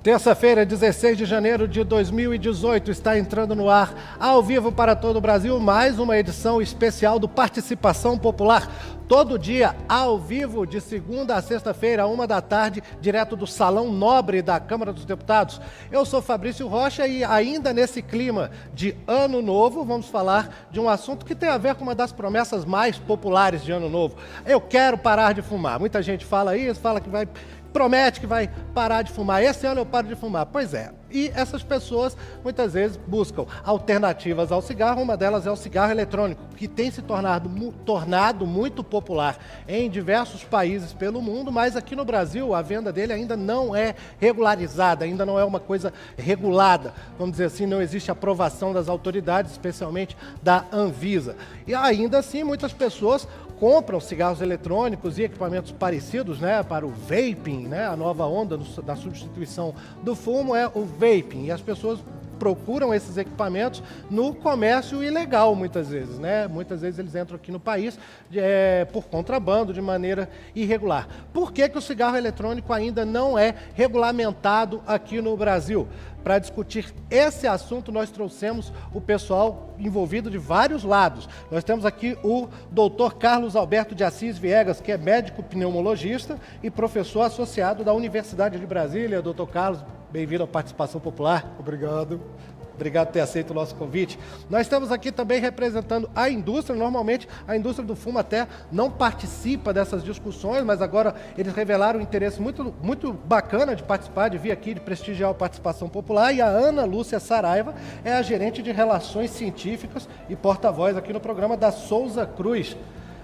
Terça-feira, 16 de janeiro de 2018, está entrando no ar, ao vivo para todo o Brasil, mais uma edição especial do Participação Popular. Todo dia, ao vivo, de segunda a sexta-feira, 13h, direto do Salão Nobre da Câmara dos Deputados. Eu sou Fabrício Rocha e ainda nesse clima de Ano Novo, vamos falar de um assunto que tem a ver com uma das promessas mais populares de Ano Novo. Eu quero parar de fumar. Muita gente fala isso, fala que promete que vai parar de fumar. Esse ano eu paro de fumar. Pois é. E essas pessoas, muitas vezes, buscam alternativas ao cigarro. Uma delas é o cigarro eletrônico, que tem se tornado muito popular em diversos países pelo mundo, mas aqui no Brasil a venda dele ainda não é regularizada, ainda não é uma coisa regulada. Vamos dizer assim, não existe aprovação das autoridades, especialmente da Anvisa. E ainda assim, muitas pessoas compram cigarros eletrônicos e equipamentos parecidos, né, para o vaping, né, a nova onda da substituição do fumo é o vaping, e as pessoas procuram esses equipamentos no comércio ilegal, muitas vezes, né? Muitas vezes eles entram aqui no país por contrabando, de maneira irregular. Por que que o cigarro eletrônico ainda não é regulamentado aqui no Brasil? Para discutir esse assunto, nós trouxemos o pessoal envolvido de vários lados. Nós temos aqui o Dr. Carlos Alberto de Assis Viegas, que é médico pneumologista e professor associado da Universidade de Brasília. Dr. Carlos, bem-vindo à Participação Popular. Obrigado. Obrigado por ter aceito o nosso convite. Nós estamos aqui também representando a indústria. Normalmente a indústria do fumo até não participa dessas discussões, mas agora eles revelaram um interesse muito bacana de participar, de vir aqui, de prestigiar a Participação Popular. E a Ana Lúcia Saraiva é a gerente de Relações Científicas e porta-voz aqui no programa da Souza Cruz.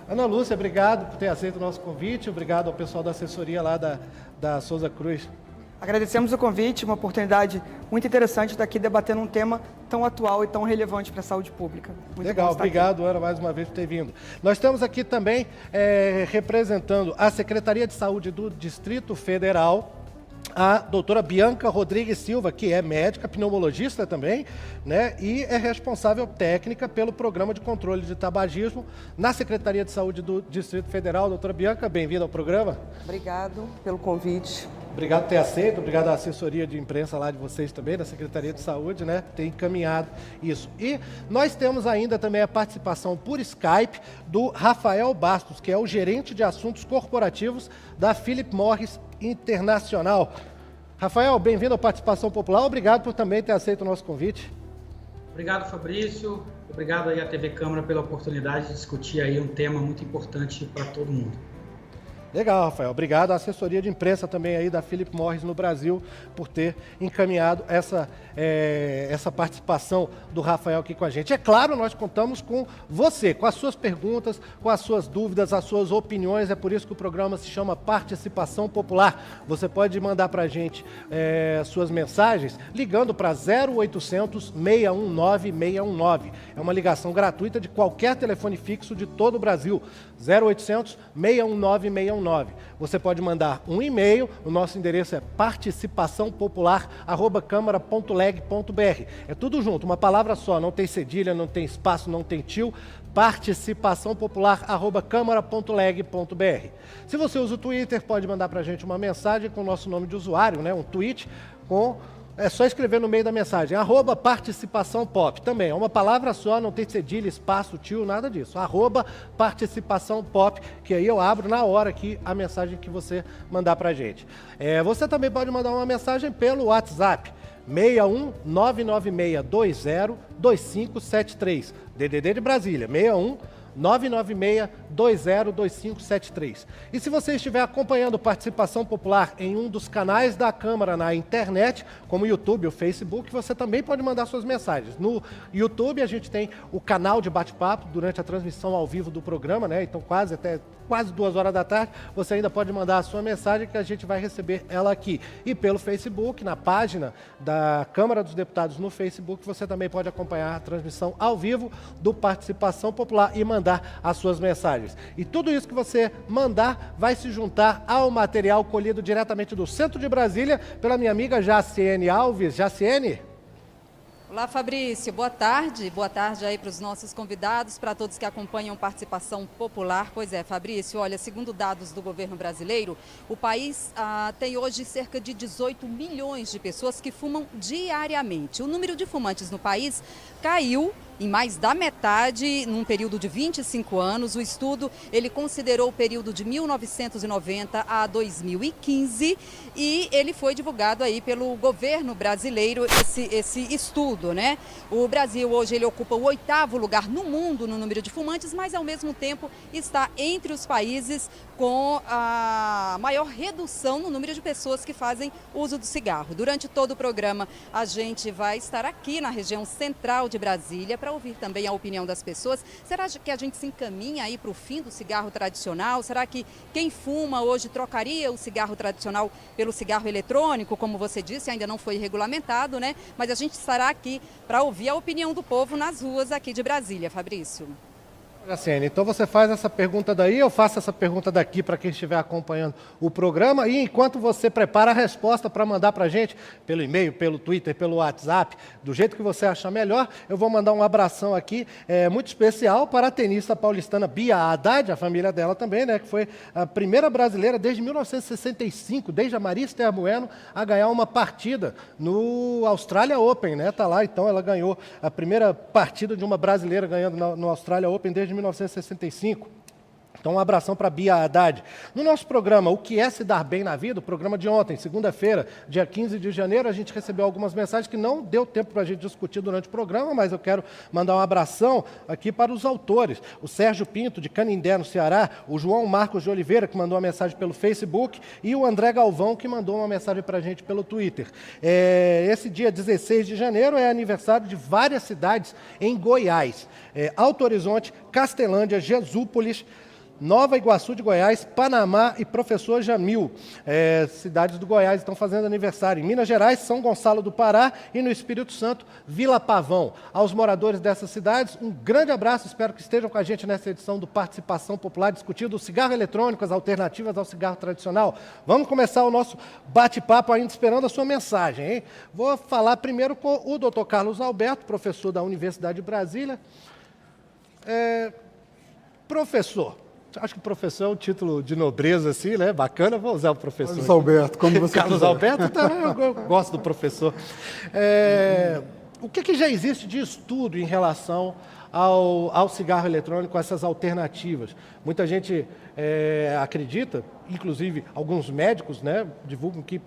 Ana Lúcia, obrigado por ter aceito o nosso convite. Obrigado ao pessoal da assessoria lá da Souza Cruz. Agradecemos o convite, uma oportunidade muito interessante de estar aqui debatendo um tema tão atual e tão relevante para a saúde pública. Muito legal, obrigado, Ana, mais uma vez por ter vindo. Nós estamos aqui também representando a Secretaria de Saúde do Distrito Federal, a doutora Bianca Rodrigues Silva, que é médica, pneumologista também, né, e é responsável técnica pelo Programa de Controle de Tabagismo na Secretaria de Saúde do Distrito Federal. Doutora Bianca, bem-vinda ao programa. Obrigado pelo convite. Obrigado por ter aceito, obrigado à assessoria de imprensa lá de vocês também, da Secretaria de Saúde, né, ter encaminhado isso. E nós temos ainda também a participação por Skype do Rafael Bastos, que é o gerente de assuntos corporativos da Philip Morris Internacional. Rafael, bem-vindo à Participação Popular, obrigado por também ter aceito o nosso convite. Obrigado, Fabrício, obrigado aí à TV Câmara pela oportunidade de discutir aí um tema muito importante para todo mundo. Legal, Rafael. Obrigado à assessoria de imprensa também aí da Philip Morris no Brasil por ter encaminhado essa participação do Rafael aqui com a gente. É claro, nós contamos com você, com as suas perguntas, com as suas dúvidas, as suas opiniões. É por isso que o programa se chama Participação Popular. Você pode mandar para a gente suas mensagens ligando para 0800 619 619. É uma ligação gratuita de qualquer telefone fixo de todo o Brasil. 0800 619 619. Você pode mandar um e-mail, o nosso endereço é participaçãopopular@câmara.leg.br. É tudo junto, uma palavra só, não tem cedilha, não tem espaço, não tem tio. participaçãopopular@câmara.leg.br. Se você usa o Twitter, pode mandar para a gente uma mensagem com o nosso nome de usuário, né? Um tweet com... É só escrever no meio da mensagem, @participaçãopop. Também é uma palavra só, não tem cedilha, espaço, tio, nada disso. @participaçãopop, que aí eu abro na hora aqui a mensagem que você mandar pra gente. Você também pode mandar uma mensagem pelo WhatsApp, 61 996 20 2573. DDD de Brasília, 61 996-202573. E se você estiver acompanhando Participação Popular em um dos canais da Câmara na internet, como o YouTube ou Facebook, você também pode mandar suas mensagens. No YouTube a gente tem o canal de bate-papo durante a transmissão ao vivo do programa, né? Então quase 2 horas da tarde, você ainda pode mandar a sua mensagem que a gente vai receber ela aqui. E pelo Facebook, na página da Câmara dos Deputados no Facebook, você também pode acompanhar a transmissão ao vivo do Participação Popular e mandar as suas mensagens. E tudo isso que você mandar vai se juntar ao material colhido diretamente do centro de Brasília pela minha amiga Jaciene Alves. Jaciene? Olá, Fabrício. Boa tarde. Boa tarde aí para os nossos convidados, para todos que acompanham Participação Popular. Pois é, Fabrício, olha, segundo dados do governo brasileiro, o país tem hoje cerca de 18 milhões de pessoas que fumam diariamente. O número de fumantes no país caiu em mais da metade num período de 25 anos. O estudo, ele considerou o período de 1990 a 2015 e ele foi divulgado aí pelo governo brasileiro, esse estudo, né? O Brasil hoje ele ocupa o 8º lugar no mundo no número de fumantes, mas ao mesmo tempo está entre os países com a maior redução no número de pessoas que fazem uso do cigarro. Durante todo o programa, a gente vai estar aqui na região central de Brasília para ouvir também a opinião das pessoas. Será que a gente se encaminha aí para o fim do cigarro tradicional? Será que quem fuma hoje trocaria o cigarro tradicional pelo cigarro eletrônico? Como você disse, ainda não foi regulamentado, né? Mas a gente estará aqui para ouvir a opinião do povo nas ruas aqui de Brasília, Fabrício. Graciane, então você faz essa pergunta daí, eu faço essa pergunta daqui para quem estiver acompanhando o programa, e enquanto você prepara a resposta para mandar para a gente, pelo e-mail, pelo Twitter, pelo WhatsApp, do jeito que você achar melhor, eu vou mandar um abração aqui, muito especial para a tenista paulistana Bia Haddad, a família dela também, né, que foi a primeira brasileira desde 1965, desde a Maria Esther Bueno, a ganhar uma partida no Australia Open, né, tá lá, então ela ganhou a primeira partida de uma brasileira ganhando no Australia Open desde 1965. Então, um abração para Bia Haddad. No nosso programa, O que é se dar bem na vida, o programa de ontem, segunda-feira, dia 15 de janeiro, a gente recebeu algumas mensagens que não deu tempo para a gente discutir durante o programa, mas eu quero mandar um abração aqui para os autores. O Sérgio Pinto, de Canindé, no Ceará, o João Marcos de Oliveira, que mandou uma mensagem pelo Facebook, e o André Galvão, que mandou uma mensagem para a gente pelo Twitter. Esse dia 16 de janeiro é aniversário de várias cidades em Goiás. Alto Horizonte, Castelândia, Jesúpolis, Nova Iguaçu de Goiás, Panamá e Professor Jamil. Cidades do Goiás estão fazendo aniversário. Em Minas Gerais, São Gonçalo do Pará e no Espírito Santo, Vila Pavão. Aos moradores dessas cidades, um grande abraço. Espero que estejam com a gente nessa edição do Participação Popular, discutindo o cigarro eletrônico, as alternativas ao cigarro tradicional. Vamos começar o nosso bate-papo ainda esperando a sua mensagem, hein? Vou falar primeiro com o Dr. Carlos Alberto, professor da Universidade de Brasília. Professor, acho que professor é um título de nobreza, assim, né? Bacana, vou usar o professor. Carlos Alberto, como você Carlos quiser. Alberto, tá, eu gosto do professor. O que já existe de estudo em relação ao cigarro eletrônico, essas alternativas? Muita gente acredita, inclusive alguns médicos, né, divulgam que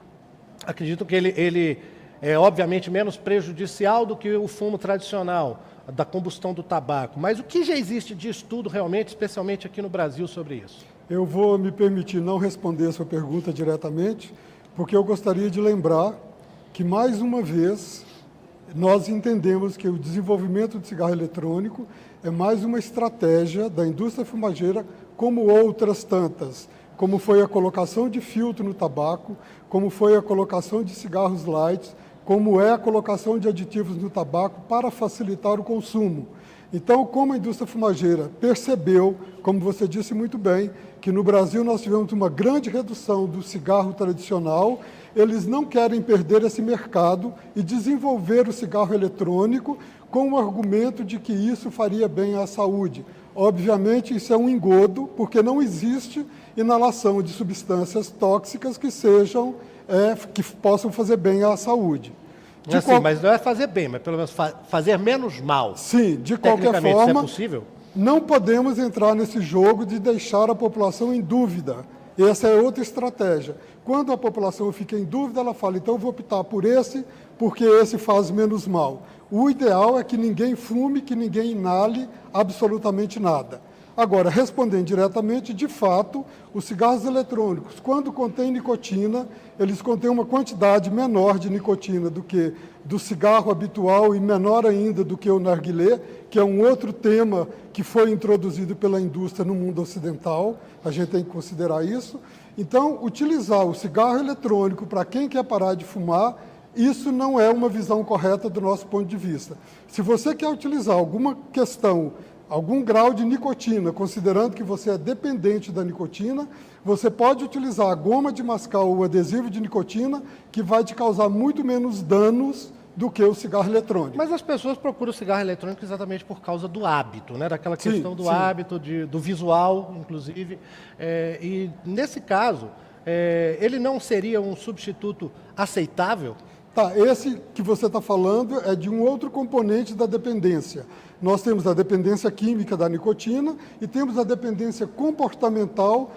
acreditam que ele é obviamente menos prejudicial do que o fumo tradicional, da combustão do tabaco. Mas o que já existe de estudo realmente, especialmente aqui no Brasil, sobre isso? Eu vou me permitir não responder a sua pergunta diretamente, porque eu gostaria de lembrar que, mais uma vez, nós entendemos que o desenvolvimento do cigarro eletrônico é mais uma estratégia da indústria fumageira, como outras tantas, como foi a colocação de filtro no tabaco, como foi a colocação de cigarros light, como é a colocação de aditivos no tabaco para facilitar o consumo. Então, como a indústria fumageira percebeu, como você disse muito bem, que no Brasil nós tivemos uma grande redução do cigarro tradicional, eles não querem perder esse mercado e desenvolver o cigarro eletrônico com o argumento de que isso faria bem à saúde. Obviamente, isso é um engodo, porque não existe inalação de substâncias tóxicas que sejam que possam fazer bem à saúde. Mas não é fazer bem, mas pelo menos fazer menos mal. Sim, de qualquer forma, isso é possível? Não podemos entrar nesse jogo de deixar a população em dúvida. Essa é outra estratégia. Quando a população fica em dúvida, ela fala, então eu vou optar por esse, porque esse faz menos mal. O ideal é que ninguém fume, que ninguém inale absolutamente nada. Agora, respondendo diretamente, de fato, os cigarros eletrônicos, quando contêm nicotina, eles contêm uma quantidade menor de nicotina do que do cigarro habitual e menor ainda do que o narguilé, que é um outro tema que foi introduzido pela indústria no mundo ocidental. A gente tem que considerar isso. Então, utilizar o cigarro eletrônico para quem quer parar de fumar, isso não é uma visão correta do nosso ponto de vista. Se você quer utilizar alguma questão, algum grau de nicotina, considerando que você é dependente da nicotina, você pode utilizar a goma de mascar ou o adesivo de nicotina, que vai te causar muito menos danos do que o cigarro eletrônico. Mas as pessoas procuram o cigarro eletrônico exatamente por causa do hábito, né? Daquela Sim, questão do sim. hábito, do visual, inclusive. E nesse caso, ele não seria um substituto aceitável? Tá, esse que você está falando é de um outro componente da dependência. Nós temos a dependência química da nicotina e temos a dependência comportamental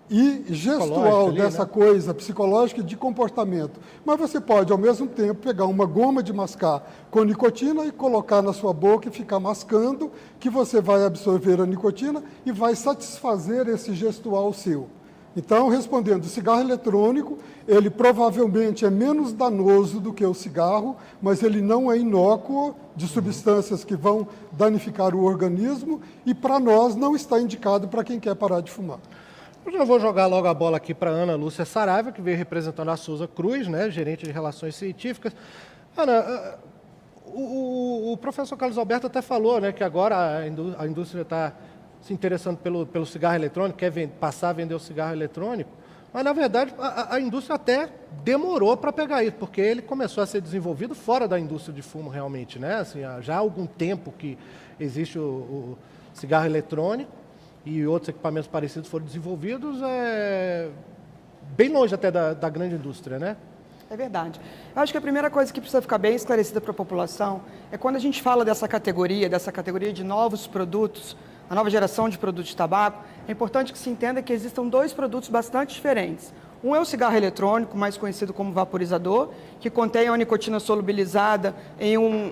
e gestual ali, dessa né? coisa psicológica de comportamento. Mas você pode, ao mesmo tempo, pegar uma goma de mascar com nicotina e colocar na sua boca e ficar mascando, que você vai absorver a nicotina e vai satisfazer esse gestual seu. Então, respondendo, o cigarro eletrônico, ele provavelmente é menos danoso do que o cigarro, mas ele não é inócuo de substâncias que vão danificar o organismo e, para nós, não está indicado para quem quer parar de fumar. Eu já vou jogar logo a bola aqui para Ana Lúcia Saraiva, que veio representando a Souza Cruz, né, gerente de Relações Científicas. Ana, o professor Carlos Alberto até falou, né, que agora a indústria está se interessando pelo cigarro eletrônico, quer passar a vender o cigarro eletrônico, mas, na verdade, a indústria até demorou para pegar isso, porque ele começou a ser desenvolvido fora da indústria de fumo, realmente, né? Assim, já há algum tempo que existe o cigarro eletrônico, e outros equipamentos parecidos foram desenvolvidos bem longe até da grande indústria, né? É verdade. Eu acho que a primeira coisa que precisa ficar bem esclarecida para a população é quando a gente fala dessa categoria de novos produtos, a nova geração de produtos de tabaco, é importante que se entenda que existam dois produtos bastante diferentes. Um é o cigarro eletrônico, mais conhecido como vaporizador, que contém a nicotina solubilizada em um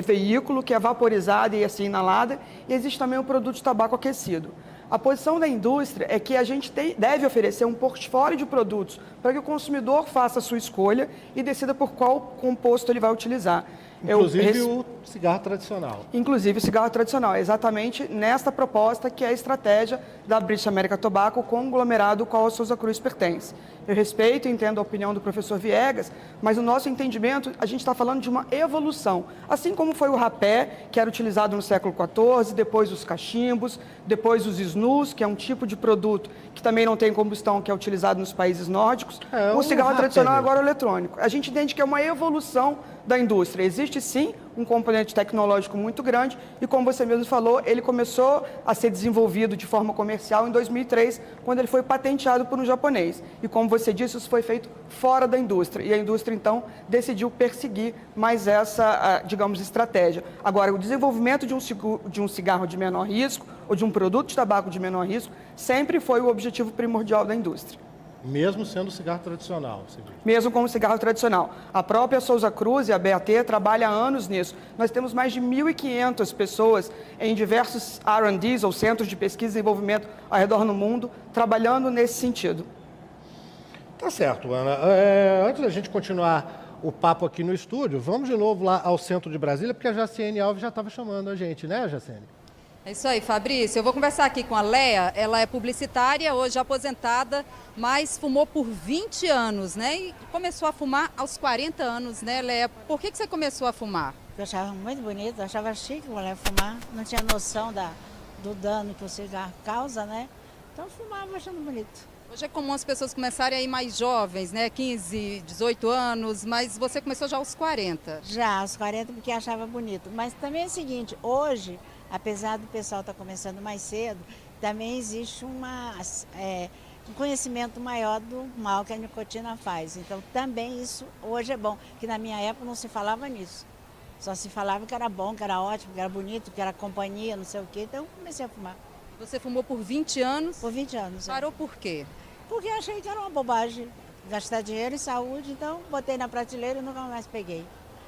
veículo que é vaporizada e assim inalada, e existe também o produto de tabaco aquecido. A posição da indústria é que a gente deve oferecer um portfólio de produtos para que o consumidor faça a sua escolha e decida por qual composto ele vai utilizar. Inclusive o cigarro tradicional. Inclusive o cigarro tradicional, é exatamente nesta proposta que é a estratégia da British American Tobacco, o conglomerado ao qual a Souza Cruz pertence. Eu respeito e entendo a opinião do professor Viegas, mas no nosso entendimento a gente está falando de uma evolução. Assim como foi o rapé, que era utilizado no século XIV, depois os cachimbos, depois os snus, que é um tipo de produto que também não tem combustão, que é utilizado nos países nórdicos. O cigarro tradicional agora é o eletrônico. A gente entende que é uma evolução da indústria. Existe sim um componente tecnológico muito grande e, como você mesmo falou, ele começou a ser desenvolvido de forma comercial em 2003, quando ele foi patenteado por um japonês. E, como você disse, isso foi feito fora da indústria. E a indústria, então, decidiu perseguir mais essa, digamos, estratégia. Agora, o desenvolvimento de um cigarro de menor risco ou de um produto de tabaco de menor risco sempre foi o objetivo primordial da indústria. Mesmo sendo cigarro tradicional, você diz. Mesmo como cigarro tradicional. A própria Souza Cruz e a BAT trabalham há anos nisso. Nós temos mais de 1.500 pessoas em diversos R&Ds, ou centros de pesquisa e desenvolvimento ao redor do mundo, trabalhando nesse sentido. Tá certo, Ana. Antes da gente continuar o papo aqui no estúdio, vamos de novo lá ao centro de Brasília, porque a Jaciene Alves já estava chamando a gente, né, Jaciene? É isso aí, Fabrício. Eu vou conversar aqui com a Leia. Ela é publicitária, hoje aposentada, mas fumou por 20 anos, né? E começou a fumar aos 40 anos, né, Leia? Por que você começou a fumar? Eu achava muito bonito, eu achava chique mulher fumar. Não tinha noção do dano que o cigarro causa, né? Então eu fumava achando bonito. Hoje é comum as pessoas começarem aí mais jovens, né? 15, 18 anos, mas você começou já aos 40. Já, aos 40, porque achava bonito. Mas também é o seguinte, hoje, apesar do pessoal estar começando mais cedo, também existe um conhecimento maior do mal que a nicotina faz. Então também isso hoje é bom, que na minha época não se falava nisso. Só se falava que era bom, que era ótimo, que era bonito, que era companhia, não sei o quê. Então eu comecei a fumar. Você fumou por 20 anos? Por 20 anos. Parou por quê? Porque achei que era uma bobagem. Gastar dinheiro e saúde, então botei na prateleira e nunca mais peguei.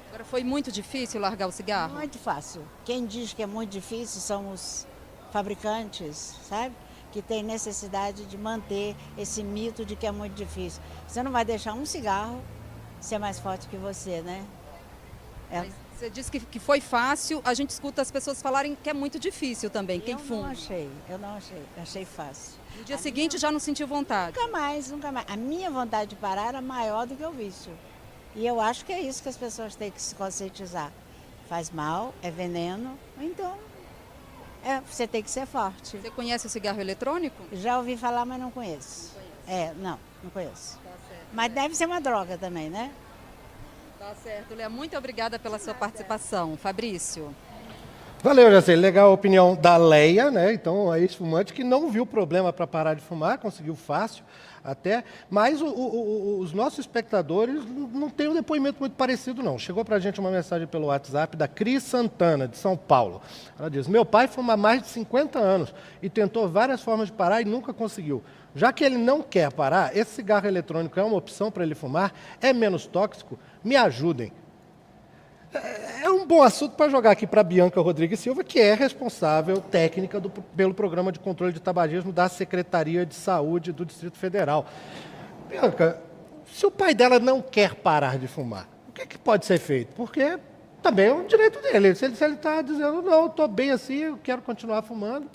Agora, foi muito difícil largar o cigarro? Muito fácil. Quem diz que é muito difícil são os fabricantes, sabe? Que tem necessidade de manter esse mito de que é muito difícil. Você não vai deixar um cigarro ser mais forte que você, né? Mas você disse que foi fácil, a gente escuta as pessoas falarem que é muito difícil também, quem fuma. Eu não achei, achei fácil. No dia seguinte já não sentiu vontade? Nunca mais. A minha vontade de parar era maior do que o vício. E eu acho que é isso que as pessoas têm que se conscientizar. Faz mal, é veneno, então você tem que ser forte. Você conhece o cigarro eletrônico? Já ouvi falar, mas não conheço. Não conheço. Mas deve ser uma droga também, né? Tá certo, Léa. Muito obrigada pela sua participação. Fabrício. Valeu, Jacê. Legal a opinião da Leia, né? Então, a ex-fumante que não viu problema para parar de fumar, conseguiu fácil até, mas os nossos espectadores não têm um depoimento muito parecido, não. Chegou para a gente uma mensagem pelo WhatsApp da Cris Santana, de São Paulo. Ela diz: meu pai fuma há mais de 50 anos e tentou várias formas de parar e nunca conseguiu. Já que ele não quer parar, esse cigarro eletrônico é uma opção para ele fumar? É menos tóxico? Me ajudem. É um bom assunto para jogar aqui para a Bianca Rodrigues Silva, que é responsável técnica pelo Programa de Controle de Tabagismo da Secretaria de Saúde do Distrito Federal. Bianca, se o pai dela não quer parar de fumar, o que pode ser feito? Porque também é um direito dele. Se ele está dizendo, não, estou bem assim, eu quero continuar fumando,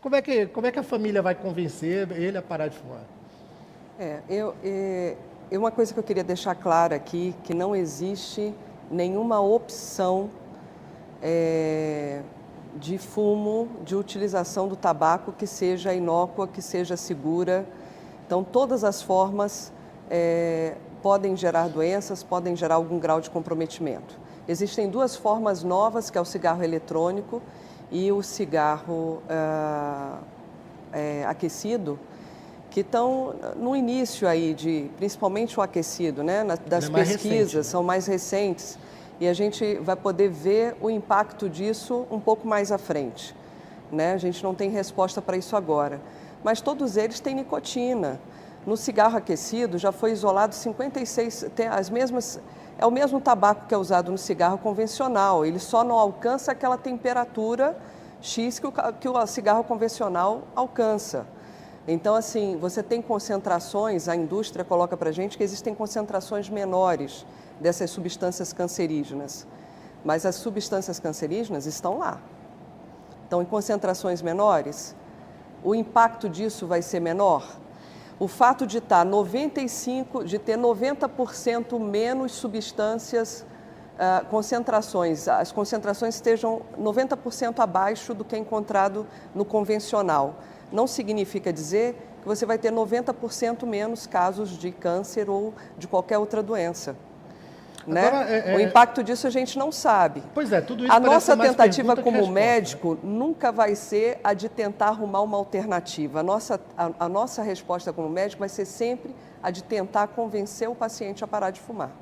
como é que a família vai convencer ele a parar de fumar? Uma coisa que eu queria deixar clara aqui, que não existe nenhuma opção de fumo, de utilização do tabaco que seja inócua, que seja segura. Então, todas as formas podem gerar doenças, podem gerar algum grau de comprometimento. Existem duas formas novas, que é o cigarro eletrônico e o cigarro aquecido, que estão no início aí principalmente o aquecido, né, das pesquisas, recente, né? São mais recentes, e a gente vai poder ver o impacto disso um pouco mais à frente, né? A gente não tem resposta para isso agora, mas todos eles têm nicotina. No cigarro aquecido já foi isolado 56, é o mesmo tabaco que é usado no cigarro convencional, ele só não alcança aquela temperatura X que o cigarro convencional alcança. Então, assim, você tem concentrações, a indústria coloca para a gente que existem concentrações menores dessas substâncias cancerígenas, mas as substâncias cancerígenas estão lá. Então, em concentrações menores, o impacto disso vai ser menor. O fato de ter 90% menos substâncias, as concentrações estejam 90% abaixo do que é encontrado no convencional. Não significa dizer que você vai ter 90% menos casos de câncer ou de qualquer outra doença. Né? Agora, o impacto disso a gente não sabe. Pois é, tudo isso a nossa tentativa como resposta, médico, né? nunca vai ser a de tentar arrumar uma alternativa. A nossa resposta como médico vai ser sempre a de tentar convencer o paciente a parar de fumar.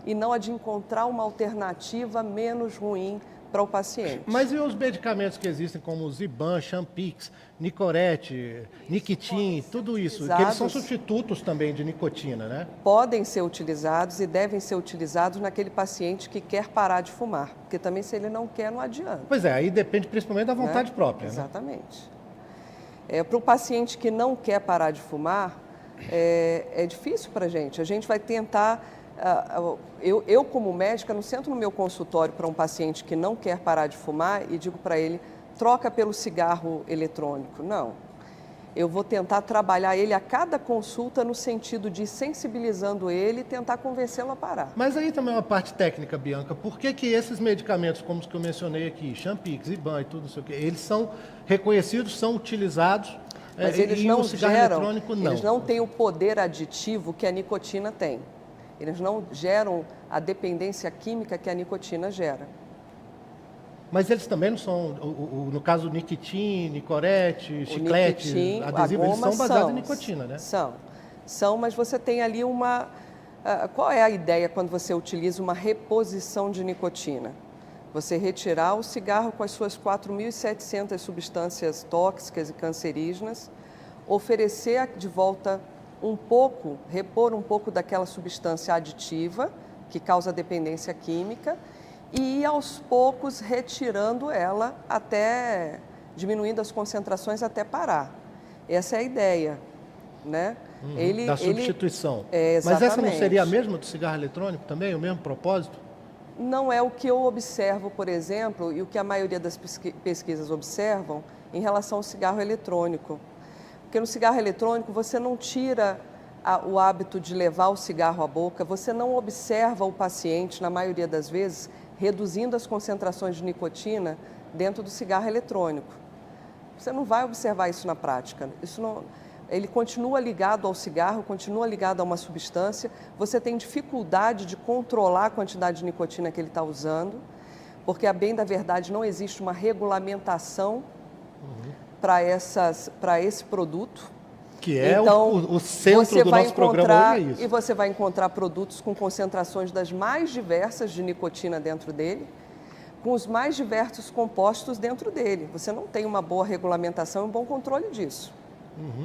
E não a de encontrar uma alternativa menos ruim para o paciente. Mas e os medicamentos que existem, como o Ziban, Champix, Nicorette, Niquitin, tudo isso, que eles são substitutos também de nicotina, né? Podem ser utilizados e devem ser utilizados naquele paciente que quer parar de fumar, porque também se ele não quer, não adianta. Pois é, aí depende principalmente da vontade própria, né? Exatamente. Para o paciente que não quer parar de fumar, é difícil para a gente vai tentar... Eu, como médica, não sento no meu consultório para um paciente que não quer parar de fumar e digo para ele, troca pelo cigarro eletrônico. Não. Eu vou tentar trabalhar ele a cada consulta no sentido de sensibilizando ele e tentar convencê-lo a parar. Mas aí também é uma parte técnica, Bianca. Por que esses medicamentos, como os que eu mencionei aqui, Champix, Ziban e tudo, não sei o quê, eles são reconhecidos, são utilizados, mas eles não cigarro eletrônico não? Eles não têm o poder aditivo que a nicotina tem. Eles não geram a dependência química que a nicotina gera. Mas eles também não são, no caso, Niquitin, Nicorette, chiclete, adesivo, eles são baseados em nicotina, né? São, mas você tem ali qual é a ideia quando você utiliza uma reposição de nicotina? Você retirar o cigarro com as suas 4.700 substâncias tóxicas e cancerígenas, oferecer de volta repor um pouco daquela substância aditiva que causa dependência química e ir aos poucos retirando ela até diminuindo as concentrações até parar. Essa é a ideia, né? Da substituição. Exatamente. Mas essa não seria a mesma do cigarro eletrônico também, o mesmo propósito? Não é o que eu observo, por exemplo, e o que a maioria das pesquisas observam em relação ao cigarro eletrônico. Porque no cigarro eletrônico você não tira o hábito de levar o cigarro à boca, você não observa o paciente, na maioria das vezes, reduzindo as concentrações de nicotina dentro do cigarro eletrônico. Você não vai observar isso na prática. ele continua ligado ao cigarro, continua ligado a uma substância, você tem dificuldade de controlar a quantidade de nicotina que ele está usando, porque, a bem da verdade, não existe uma regulamentação para esse produto. Que é então, o centro do nosso programa hoje, é isso. E você vai encontrar produtos com concentrações das mais diversas de nicotina dentro dele, com os mais diversos compostos dentro dele. Você não tem uma boa regulamentação e um bom controle disso,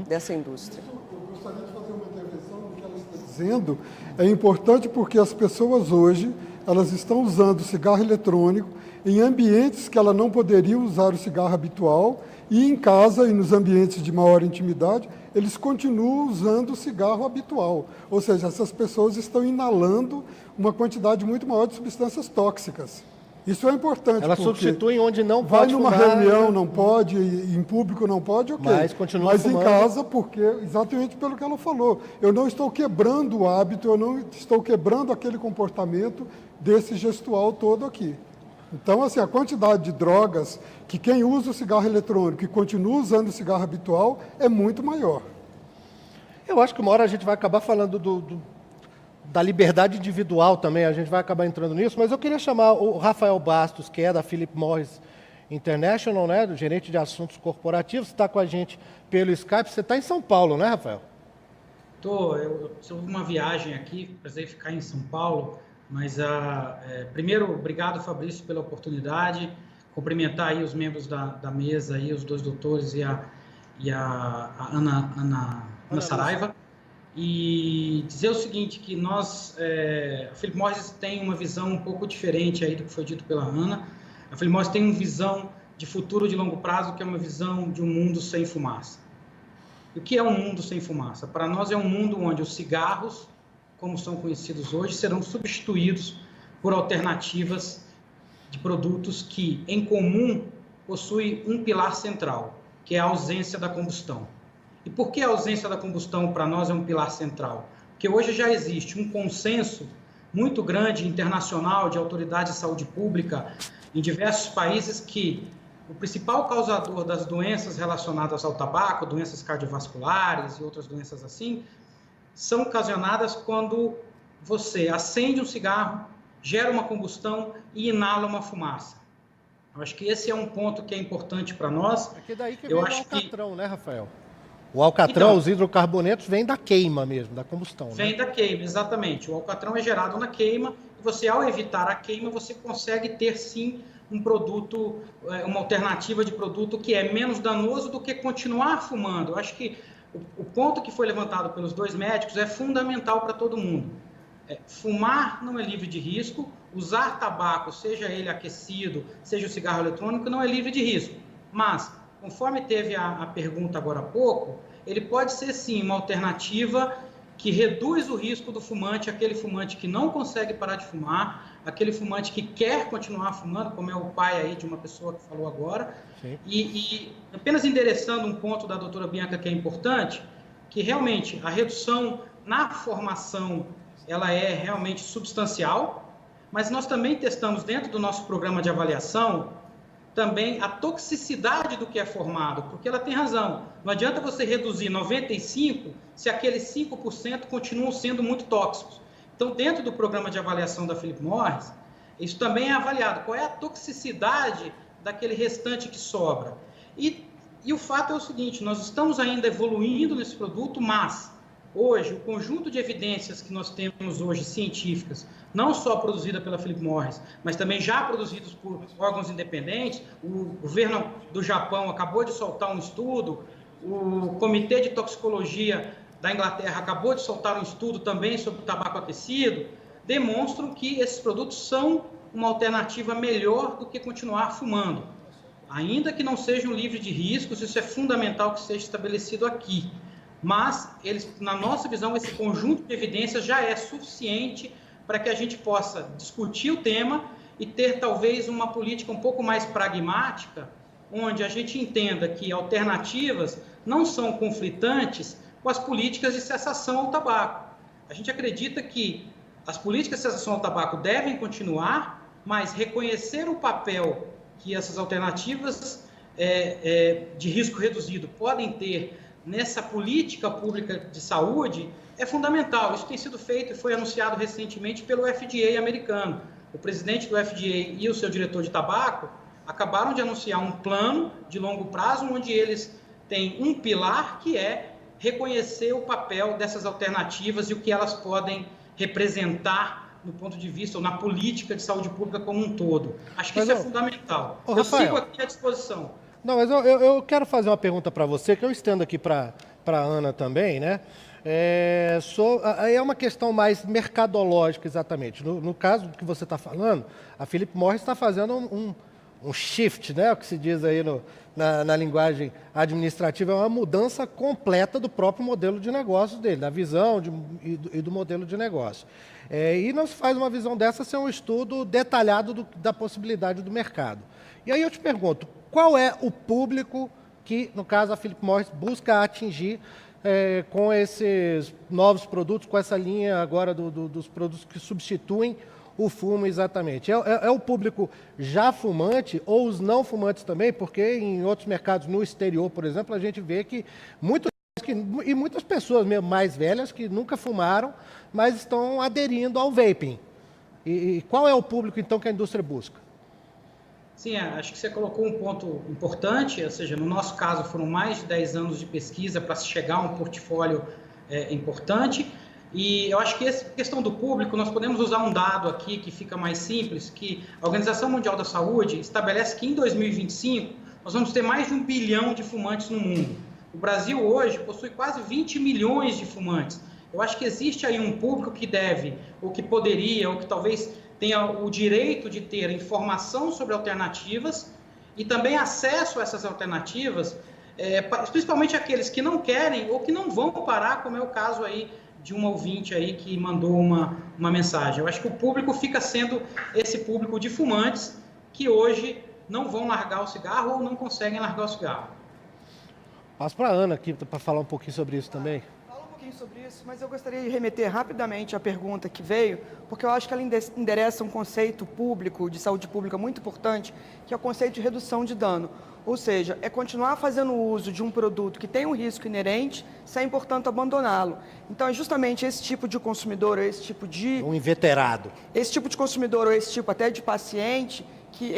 dessa indústria. Eu gostaria de fazer uma intervenção no que ela está dizendo. É importante porque as pessoas hoje, elas estão usando o cigarro eletrônico em ambientes que ela não poderia usar o cigarro habitual, e em casa e nos ambientes de maior intimidade, eles continuam usando o cigarro habitual. Ou seja, essas pessoas estão inalando uma quantidade muito maior de substâncias tóxicas. Isso é importante. Elas substituem onde não vai pode numa fumar, reunião, não pode, em público não pode, ok. Mas continua Mas fumando. em casa, porque exatamente pelo que ela falou. Eu não estou quebrando o hábito, eu não estou quebrando aquele comportamento desse gestual todo aqui. Então, assim, a quantidade de drogas que quem usa o cigarro eletrônico e continua usando o cigarro habitual é muito maior. Eu acho que uma hora a gente vai acabar falando da liberdade individual também, a gente vai acabar entrando nisso, mas eu queria chamar o Rafael Bastos, que é da Philip Morris International, né, do gerente de assuntos corporativos, está com a gente pelo Skype. Você está em São Paulo, né, Rafael? Eu tive uma viagem aqui, precisei ficar em São Paulo, mas primeiro, obrigado, Fabrício, pela oportunidade, cumprimentar aí os membros da mesa, aí, os dois doutores e a Ana Saraiva, e dizer o seguinte, que nós, a Philip Morris tem uma visão um pouco diferente aí do que foi dito pela Ana. A Philip Morris tem uma visão de futuro de longo prazo, que é uma visão de um mundo sem fumaça. E o que é um mundo sem fumaça? Para nós é um mundo onde os cigarros, como são conhecidos hoje, serão substituídos por alternativas de produtos que, em comum, possuem um pilar central, que é a ausência da combustão. E por que a ausência da combustão para nós é um pilar central? Porque hoje já existe um consenso muito grande internacional de autoridades de saúde pública em diversos países que o principal causador das doenças relacionadas ao tabaco, doenças cardiovasculares e outras doenças assim, são ocasionadas quando você acende um cigarro, gera uma combustão e inala uma fumaça. Eu acho que esse é um ponto que é importante para nós. É que daí que vem o alcatrão, né, Rafael? O alcatrão, então, os hidrocarbonetos, vêm da queima mesmo, da combustão. Vem da queima, exatamente. O alcatrão é gerado na queima e você, ao evitar a queima, você consegue ter, sim, um produto, uma alternativa de produto que é menos danoso do que continuar fumando. Eu acho que o ponto que foi levantado pelos dois médicos é fundamental para todo mundo. Fumar não é livre de risco, usar tabaco, seja ele aquecido, seja o cigarro eletrônico, não é livre de risco. Mas, conforme teve a pergunta agora há pouco, ele pode ser sim uma alternativa que reduz o risco do fumante, aquele fumante que não consegue parar de fumar, aquele fumante que quer continuar fumando, como é o pai aí de uma pessoa que falou agora. E apenas endereçando um ponto da doutora Bianca que é importante, que realmente a redução na formação ela é realmente substancial, mas nós também testamos dentro do nosso programa de avaliação também a toxicidade do que é formado, porque ela tem razão. Não adianta você reduzir 95% se aqueles 5% continuam sendo muito tóxicos. Então, dentro do programa de avaliação da Philip Morris, isso também é avaliado. Qual é a toxicidade daquele restante que sobra? E o fato é o seguinte, nós estamos ainda evoluindo nesse produto, mas hoje o conjunto de evidências que nós temos hoje científicas, não só produzida pela Philip Morris, mas também já produzidos por órgãos independentes, o governo do Japão acabou de soltar um estudo, o Comitê de Toxicologia da Inglaterra acabou de soltar um estudo também sobre o tabaco aquecido, demonstram que esses produtos são uma alternativa melhor do que continuar fumando. Ainda que não sejam livres de riscos, isso é fundamental que seja estabelecido aqui. Mas, na nossa visão, esse conjunto de evidências já é suficiente para que a gente possa discutir o tema e ter, talvez, uma política um pouco mais pragmática, onde a gente entenda que alternativas não são conflitantes com as políticas de cessação ao tabaco. A gente acredita que as políticas de cessação ao tabaco devem continuar, mas reconhecer o papel que essas alternativas de risco reduzido podem ter nessa política pública de saúde é fundamental. Isso tem sido feito e foi anunciado recentemente pelo FDA americano. O presidente do FDA e o seu diretor de tabaco acabaram de anunciar um plano de longo prazo onde eles têm um pilar que é reconhecer o papel dessas alternativas e o que elas podem representar no ponto de vista, ou na política de saúde pública como um todo. Acho que isso é fundamental. Eu sigo aqui à disposição. Não, mas eu quero fazer uma pergunta para você, que eu estendo aqui para a Ana também, né? É uma questão mais mercadológica, exatamente. No caso que você está falando, a Philip Morris está fazendo um shift, né? O que se diz aí na linguagem administrativa, é uma mudança completa do próprio modelo de negócio dele, da visão e do modelo de negócio. E não se faz uma visão dessa sem um estudo detalhado da possibilidade do mercado. E aí eu te pergunto, qual é o público que, no caso, a Philip Morris busca atingir com esses novos produtos, com essa linha agora dos produtos que substituem o fumo exatamente? É o público já fumante ou os não fumantes também? Porque em outros mercados, no exterior, por exemplo, a gente vê que muitas pessoas mesmo mais velhas que nunca fumaram, mas estão aderindo ao vaping. E qual é o público, então, que a indústria busca? Sim, acho que você colocou um ponto importante, ou seja, no nosso caso foram mais de 10 anos de pesquisa para se chegar a um portfólio importante, e eu acho que essa questão do público, nós podemos usar um dado aqui que fica mais simples, que a Organização Mundial da Saúde estabelece que em 2025 nós vamos ter mais de 1 bilhão de fumantes no mundo. O Brasil hoje possui quase 20 milhões de fumantes. Eu acho que existe aí um público que deve, ou que poderia, ou que talvez tenha o direito de ter informação sobre alternativas e também acesso a essas alternativas, principalmente aqueles que não querem ou que não vão parar, como é o caso aí de uma ouvinte aí que mandou uma mensagem. Eu acho que o público fica sendo esse público de fumantes que hoje não vão largar o cigarro ou não conseguem largar o cigarro. Passo para a Ana aqui para falar um pouquinho sobre isso também. Sobre isso, mas eu gostaria de remeter rapidamente à pergunta que veio, porque eu acho que ela endereça um conceito público, de saúde pública muito importante, que é o conceito de redução de dano. Ou seja, é continuar fazendo uso de um produto que tem um risco inerente, sem, portanto, abandoná-lo. Então, é justamente esse tipo de consumidor, esse tipo de... Um inveterado. Esse tipo de consumidor, ou esse tipo até de paciente, que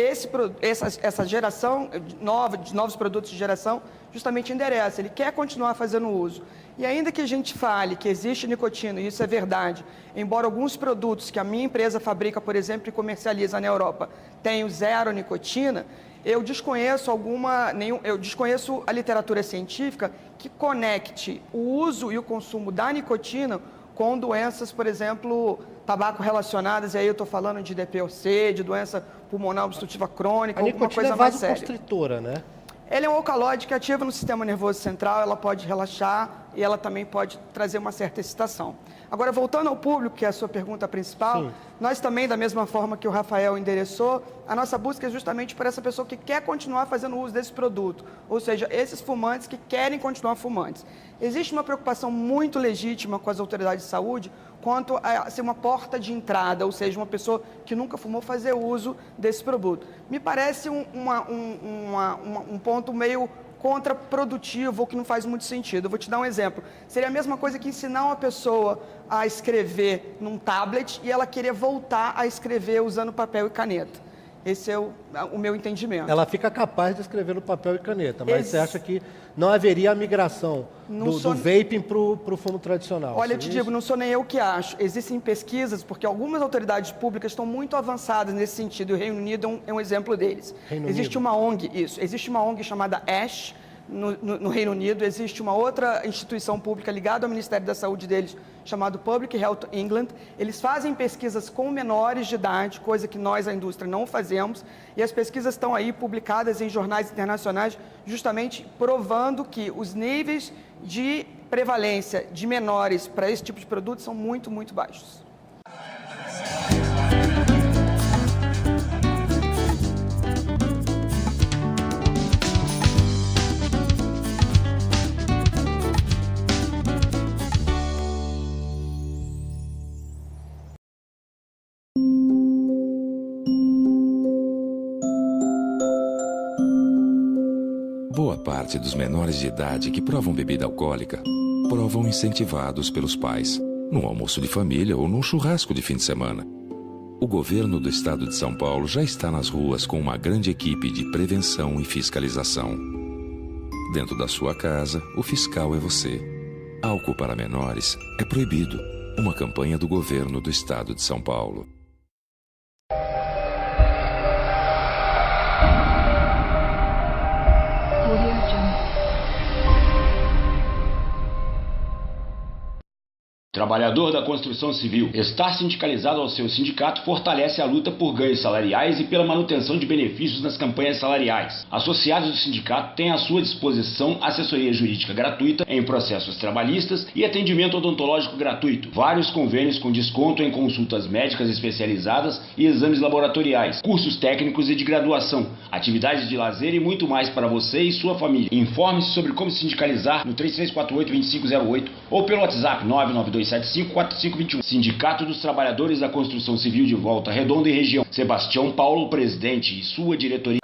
essa geração nova, de novos produtos de geração, justamente endereça. Ele quer continuar fazendo uso. E ainda que a gente fale que existe nicotina, e isso é verdade, embora alguns produtos que a minha empresa fabrica, por exemplo, e comercializa na Europa, tenham zero nicotina, eu desconheço a literatura científica que conecte o uso e o consumo da nicotina com doenças, por exemplo, tabaco relacionadas, e aí eu estou falando de DPOC, de doença pulmonar obstrutiva crônica, alguma coisa mais séria. A nicotina é vasoconstritora, né? Ela é um alcaloide que ativa no sistema nervoso central, ela pode relaxar e ela também pode trazer uma certa excitação. Agora, voltando ao público, que é a sua pergunta principal, sim, nós também, da mesma forma que o Rafael endereçou, a nossa busca é justamente por essa pessoa que quer continuar fazendo uso desse produto, ou seja, esses fumantes que querem continuar fumantes. Existe uma preocupação muito legítima com as autoridades de saúde quanto a ser uma porta de entrada, ou seja, uma pessoa que nunca fumou fazer uso desse produto. Me parece um ponto meio contraprodutivo, ou que não faz muito sentido. Eu vou te dar um exemplo. Seria a mesma coisa que ensinar uma pessoa a escrever num tablet e ela querer voltar a escrever usando papel e caneta. Esse é o meu entendimento. Ela fica capaz de escrever no papel e caneta, mas você acha que não haveria a migração do vaping para o fumo tradicional? Olha, eu te digo, não sou nem eu que acho. Existem pesquisas, porque algumas autoridades públicas estão muito avançadas nesse sentido, e o Reino Unido é um exemplo deles. Existe uma ONG chamada ASH, no Reino Unido. Existe uma outra instituição pública ligada ao Ministério da Saúde deles, chamado Public Health England. Eles fazem pesquisas com menores de idade, coisa que nós, a indústria, não fazemos, e as pesquisas estão aí publicadas em jornais internacionais, justamente provando que os níveis de prevalência de menores para esse tipo de produto são muito, muito baixos. Boa parte dos menores de idade que provam bebida alcoólica provam incentivados pelos pais, num almoço de família ou num churrasco de fim de semana. O governo do estado de São Paulo já está nas ruas com uma grande equipe de prevenção e fiscalização. Dentro da sua casa, o fiscal é você. Álcool para menores é proibido. Uma campanha do governo do estado de São Paulo. Trabalhador da construção civil. Estar sindicalizado ao seu sindicato fortalece a luta por ganhos salariais e pela manutenção de benefícios nas campanhas salariais. Associados do sindicato têm à sua disposição assessoria jurídica gratuita em processos trabalhistas e atendimento odontológico gratuito. Vários convênios com desconto em consultas médicas especializadas e exames laboratoriais, cursos técnicos e de graduação, atividades de lazer e muito mais para você e sua família. Informe-se sobre como se sindicalizar no 3348-2508 ou pelo WhatsApp 992754521. Sindicato dos Trabalhadores da Construção Civil de Volta Redonda e Região. Sebastião Paulo, presidente, e sua diretoria.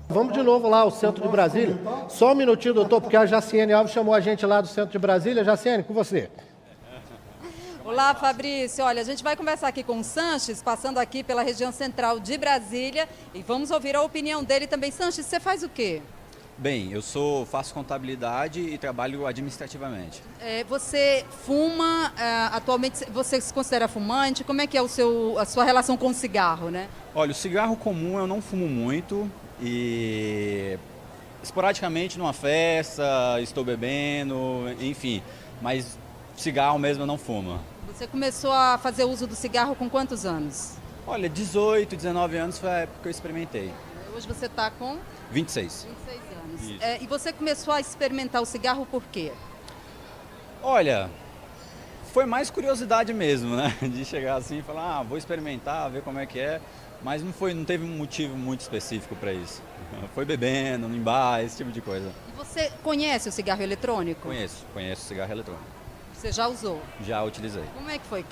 Vamos de novo lá ao centro de Brasília. Só um minutinho, doutor, porque a Jaciene Alves chamou a gente lá do centro de Brasília. Jaciene, com você. Olá, Fabrício. Olha, a gente vai conversar aqui com o Sanches, passando aqui pela região central de Brasília, e vamos ouvir a opinião dele também. Sanches, você faz o quê? Bem, eu faço contabilidade e trabalho administrativamente. Você fuma, atualmente você se considera fumante? Como é que é a sua relação com o cigarro, né? Olha, o cigarro comum eu não fumo muito e esporadicamente numa festa, estou bebendo, enfim, mas cigarro mesmo eu não fumo. Você começou a fazer uso do cigarro com quantos anos? Olha, 18, 19 anos foi a época que eu experimentei. Hoje você está com? 26. 26 anos. E você começou a experimentar o cigarro por quê? Olha, foi mais curiosidade mesmo, né? De chegar assim e falar, vou experimentar, ver como é que é. Mas não teve um motivo muito específico para isso. Foi bebendo, em bar, esse tipo de coisa. E você conhece o cigarro eletrônico? Conheço o cigarro eletrônico. Você já usou? Já utilizei. Como é que foi?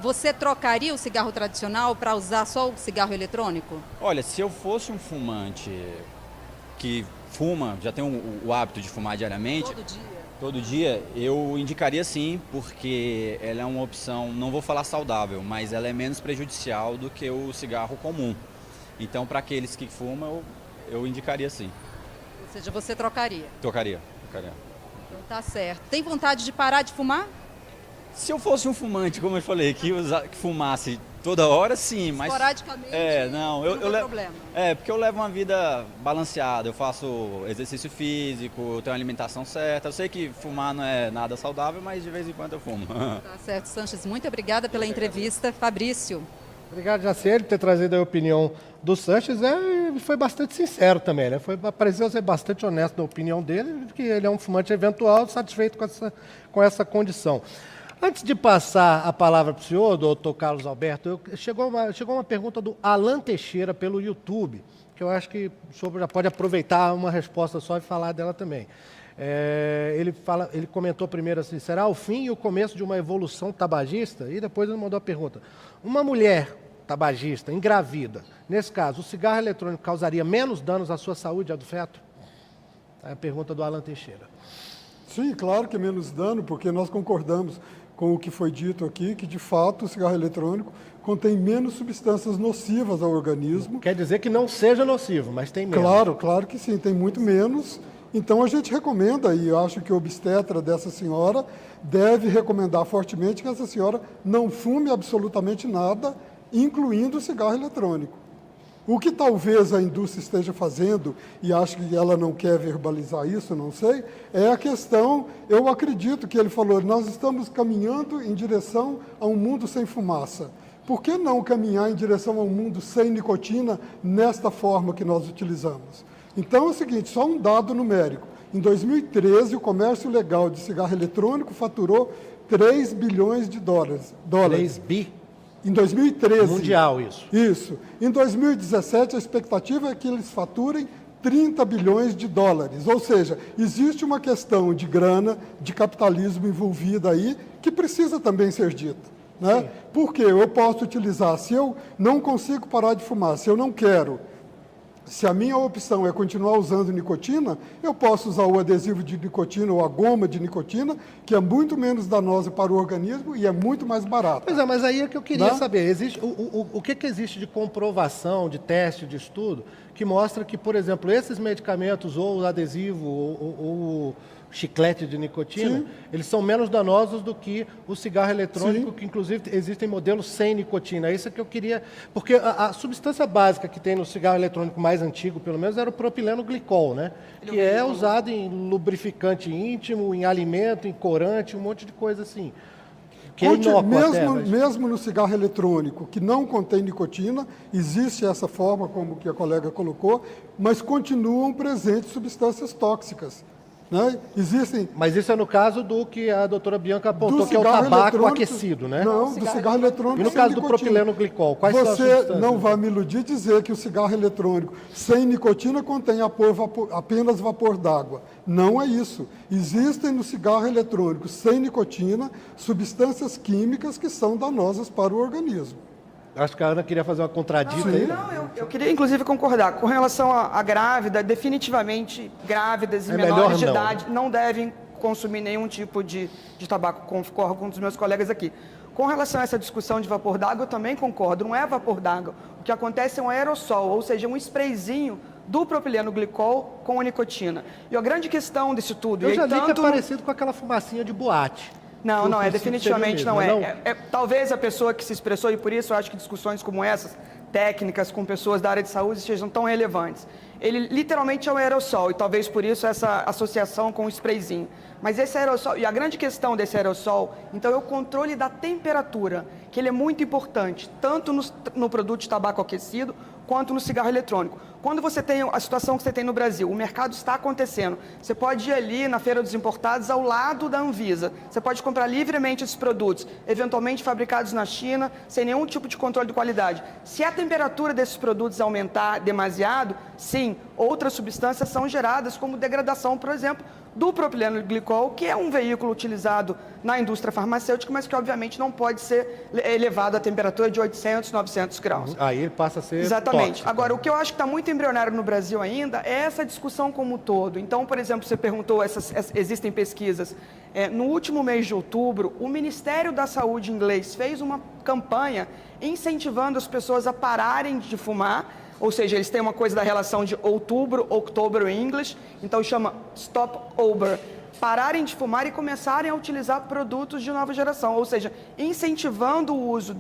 Você trocaria o cigarro tradicional para usar só o cigarro eletrônico? Olha, se eu fosse um fumante que fuma, já tem o hábito de fumar diariamente... Todo dia, eu indicaria sim, porque ela é uma opção, não vou falar saudável, mas ela é menos prejudicial do que o cigarro comum. Então, para aqueles que fumam, eu indicaria sim. Ou seja, você trocaria? Trocaria. Então tá certo. Tem vontade de parar de fumar? Se eu fosse um fumante, como eu falei, que fumasse toda hora, sim, mas... Esporadicamente, não tem problema. Porque eu levo uma vida balanceada, eu faço exercício físico, eu tenho uma alimentação certa. Eu sei que fumar não é nada saudável, mas de vez em quando eu fumo. Tá certo, Sanches. Muito obrigada pela entrevista. Fabrício. Obrigado, Jaciene, por ter trazido a opinião do Sanches. Foi bastante sincero também, né? Pareceu ser bastante honesto na opinião dele, que ele é um fumante eventual, satisfeito com essa condição. Antes de passar a palavra para o senhor, doutor Carlos Alberto, chegou uma pergunta do Alan Teixeira pelo YouTube, que eu acho que o senhor já pode aproveitar uma resposta só e falar dela também. Ele comentou primeiro assim, será o fim e o começo de uma evolução tabagista? E depois ele mandou a pergunta, uma mulher tabagista, engravida, nesse caso, o cigarro eletrônico causaria menos danos à sua saúde e à do feto? É a pergunta do Alan Teixeira. Sim, claro que é menos dano, porque nós concordamos com o que foi dito aqui, que de fato o cigarro eletrônico contém menos substâncias nocivas ao organismo. Quer dizer que não seja nocivo, mas tem menos. Claro que sim, tem muito menos. Então a gente recomenda, e eu acho que o obstetra dessa senhora deve recomendar fortemente que essa senhora não fume absolutamente nada, incluindo o cigarro eletrônico. O que talvez a indústria esteja fazendo, e acho que ela não quer verbalizar isso, não sei, é a questão, eu acredito que ele falou, nós estamos caminhando em direção a um mundo sem fumaça. Por que não caminhar em direção a um mundo sem nicotina nesta forma que nós utilizamos? Então é o seguinte, só um dado numérico. Em 2013, o comércio legal de cigarro eletrônico faturou 3 bilhões de dólares. 3 bi? Em 2013. Mundial, isso. Isso. Em 2017, a expectativa é que eles faturem 30 bilhões de dólares. Ou seja, existe uma questão de grana, de capitalismo envolvida aí, que precisa também ser dita. Né? Porque eu posso utilizar, se eu não consigo parar de fumar, se eu não quero, se a minha opção é continuar usando nicotina, eu posso usar o adesivo de nicotina ou a goma de nicotina, que é muito menos danosa para o organismo e é muito mais barata. Pois é, mas aí é que eu queria saber, existe, o que existe de comprovação, de teste, de estudo, que mostra que, por exemplo, esses medicamentos, ou o adesivo, ou chiclete de nicotina, eles são menos danosos do que o cigarro eletrônico, que inclusive existem modelos sem nicotina. É isso que eu queria... Porque a substância básica que tem no cigarro eletrônico mais antigo, pelo menos, era o propileno glicol, né? Que é usado em lubrificante íntimo, em alimento, em corante, um monte de coisa assim. Que é inócuo até, mas... Mesmo no cigarro eletrônico, que não contém nicotina, existe essa forma, como que a colega colocou, mas continuam presentes substâncias tóxicas. Né? Existem... Mas isso é no caso do que a doutora Bianca apontou, que é o tabaco aquecido, né? Não, do cigarro eletrônico. E no caso do propileno glicol, quais são as substâncias? Você não vai me iludir dizer que o cigarro eletrônico sem nicotina contém apenas vapor d'água. Não é isso. Existem no cigarro eletrônico sem nicotina substâncias químicas que são danosas para o organismo. Acho que a Ana queria fazer uma contradita aí. Não, eu queria inclusive concordar. Com relação à grávida, definitivamente grávidas e menores de idade não devem consumir nenhum tipo de tabaco. Concordo com um dos meus colegas aqui. Com relação a essa discussão de vapor d'água, eu também concordo. Não é vapor d'água. O que acontece é um aerossol, ou seja, um sprayzinho do propileno glicol com a nicotina. E a grande questão disso tudo... Eu já vi que é parecido com aquela fumacinha de boate. Não, definitivamente não é. Talvez a pessoa que se expressou, e por isso eu acho que discussões como essas, técnicas com pessoas da área de saúde, sejam tão relevantes. Ele literalmente é um aerossol, e talvez por isso essa associação com o sprayzinho. Mas esse aerossol, e a grande questão desse aerossol, então é o controle da temperatura, que ele é muito importante, tanto no produto de tabaco aquecido, quanto no cigarro eletrônico. Quando você tem a situação que você tem no Brasil, o mercado está acontecendo, você pode ir ali na Feira dos Importados ao lado da Anvisa, você pode comprar livremente esses produtos, eventualmente fabricados na China, sem nenhum tipo de controle de qualidade. Se a temperatura desses produtos aumentar demasiado, sim, outras substâncias são geradas, como degradação, por exemplo, do propileno glicol, que é um veículo utilizado na indústria farmacêutica, mas que obviamente não pode ser elevado a temperatura de 800, 900 graus. Aí ele passa a ser Exatamente. tóxico. Agora, o que eu acho que está muito embrionário no Brasil ainda é essa discussão como um todo. Então, por exemplo, você perguntou, existem pesquisas. No último mês de outubro, o Ministério da Saúde inglês fez uma campanha incentivando as pessoas a pararem de fumar. Ou seja, eles têm uma coisa da relação de outubro, October em inglês, então chama Stop Over. Pararem de fumar e começarem a utilizar produtos de nova geração, ou seja, incentivando o uso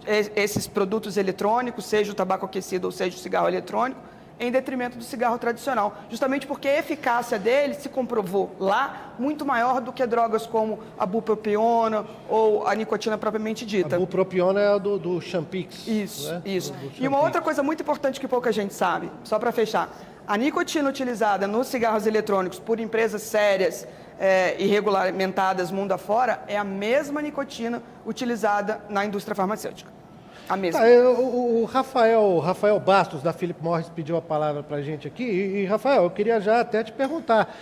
esses produtos eletrônicos, seja o tabaco aquecido ou seja o cigarro eletrônico, em detrimento do cigarro tradicional, justamente porque a eficácia dele se comprovou lá muito maior do que drogas como a bupropiona ou a nicotina propriamente dita. A bupropiona é a do Champix. Isso, né? isso. Do E uma outra coisa muito importante que pouca gente sabe, só para fechar, a nicotina utilizada nos cigarros eletrônicos por empresas sérias e regulamentadas mundo afora é a mesma nicotina utilizada na indústria farmacêutica. A mesma. O Rafael Bastos, da Philip Morris, pediu a palavra para a gente aqui. E, Rafael, eu queria já até te perguntar,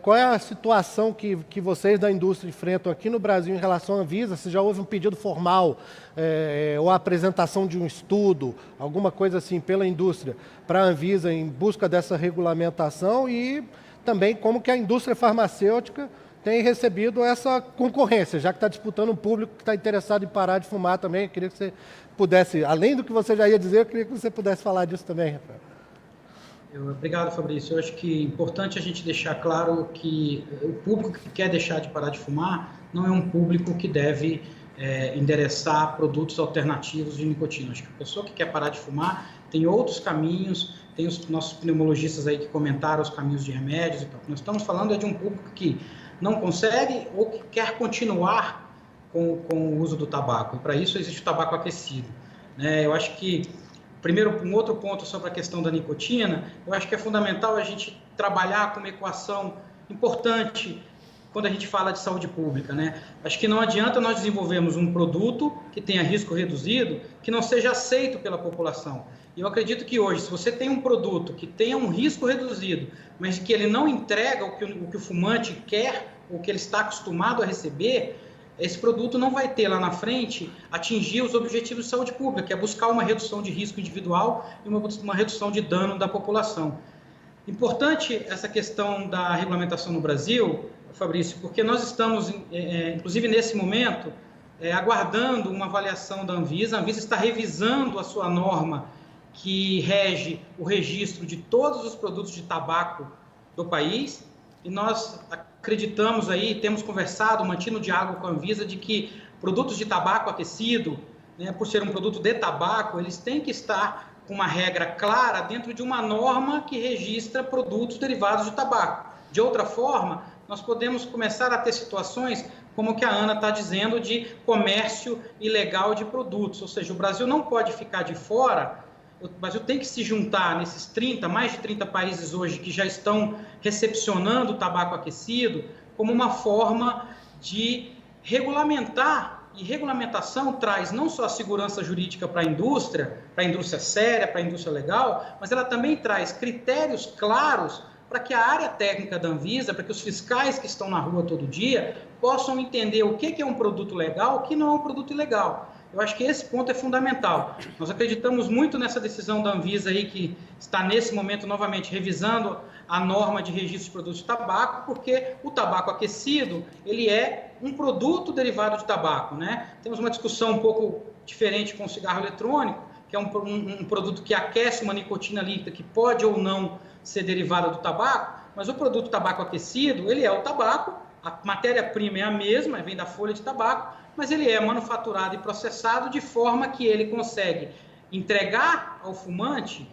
qual é a situação que vocês da indústria enfrentam aqui no Brasil em relação à Anvisa? Se já houve um pedido formal ou a apresentação de um estudo, alguma coisa assim, pela indústria, para a Anvisa em busca dessa regulamentação e também como que a indústria farmacêutica tem recebido essa concorrência, já que está disputando um público que está interessado em parar de fumar também. Eu queria que você pudesse, além do que você já ia dizer, eu queria que você pudesse falar disso também, Rafael. Obrigado, Fabrício. Eu acho que é importante a gente deixar claro que o público que quer deixar de parar de fumar não é um público que deve endereçar produtos alternativos de nicotina. Acho que a pessoa que quer parar de fumar tem outros caminhos, tem os nossos pneumologistas aí que comentaram os caminhos de remédios e tal. Nós estamos falando de um público que não consegue ou que quer continuar com o uso do tabaco. E para isso existe o tabaco aquecido. Eu acho que, primeiro, um outro ponto sobre a questão da nicotina, eu acho que é fundamental a gente trabalhar com uma equação importante quando a gente fala de saúde pública, né? Acho que não adianta nós desenvolvermos um produto que tenha risco reduzido, que não seja aceito pela população. E eu acredito que hoje, se você tem um produto que tenha um risco reduzido, mas que ele não entrega o que o fumante quer, o que ele está acostumado a receber, esse produto não vai ter lá na frente atingir os objetivos de saúde pública, que é buscar uma redução de risco individual e uma redução de dano da população. Importante essa questão da regulamentação no Brasil, Fabrício, porque nós estamos, inclusive nesse momento, aguardando uma avaliação da Anvisa. A Anvisa está revisando a sua norma que rege o registro de todos os produtos de tabaco do país, e nós acreditamos aí, temos conversado, mantido diálogo com a Anvisa, de que produtos de tabaco aquecido, né, por ser um produto de tabaco, eles têm que estar com uma regra clara dentro de uma norma que registra produtos derivados de tabaco. De outra forma, nós podemos começar a ter situações como que a Ana está dizendo, de comércio ilegal de produtos, ou seja, o Brasil não pode ficar de fora. O Brasil tem que se juntar nesses mais de 30 países hoje que já estão recepcionando o tabaco aquecido como uma forma de regulamentar, e regulamentação traz não só a segurança jurídica para a indústria séria, para a indústria legal, mas ela também traz critérios claros para que a área técnica da Anvisa, para que os fiscais que estão na rua todo dia possam entender o que é um produto legal e o que não é um produto ilegal. Eu acho que esse ponto é fundamental. Nós acreditamos muito nessa decisão da Anvisa aí, que está nesse momento novamente revisando a norma de registro de produtos de tabaco, porque o tabaco aquecido, ele é um produto derivado de tabaco, né? Temos uma discussão um pouco diferente com o cigarro eletrônico, que é um produto que aquece uma nicotina líquida que pode ou não ser derivada do tabaco, mas o produto tabaco aquecido, ele é o tabaco, a matéria-prima é a mesma, vem da folha de tabaco, mas ele é manufaturado e processado de forma que ele consegue entregar ao fumante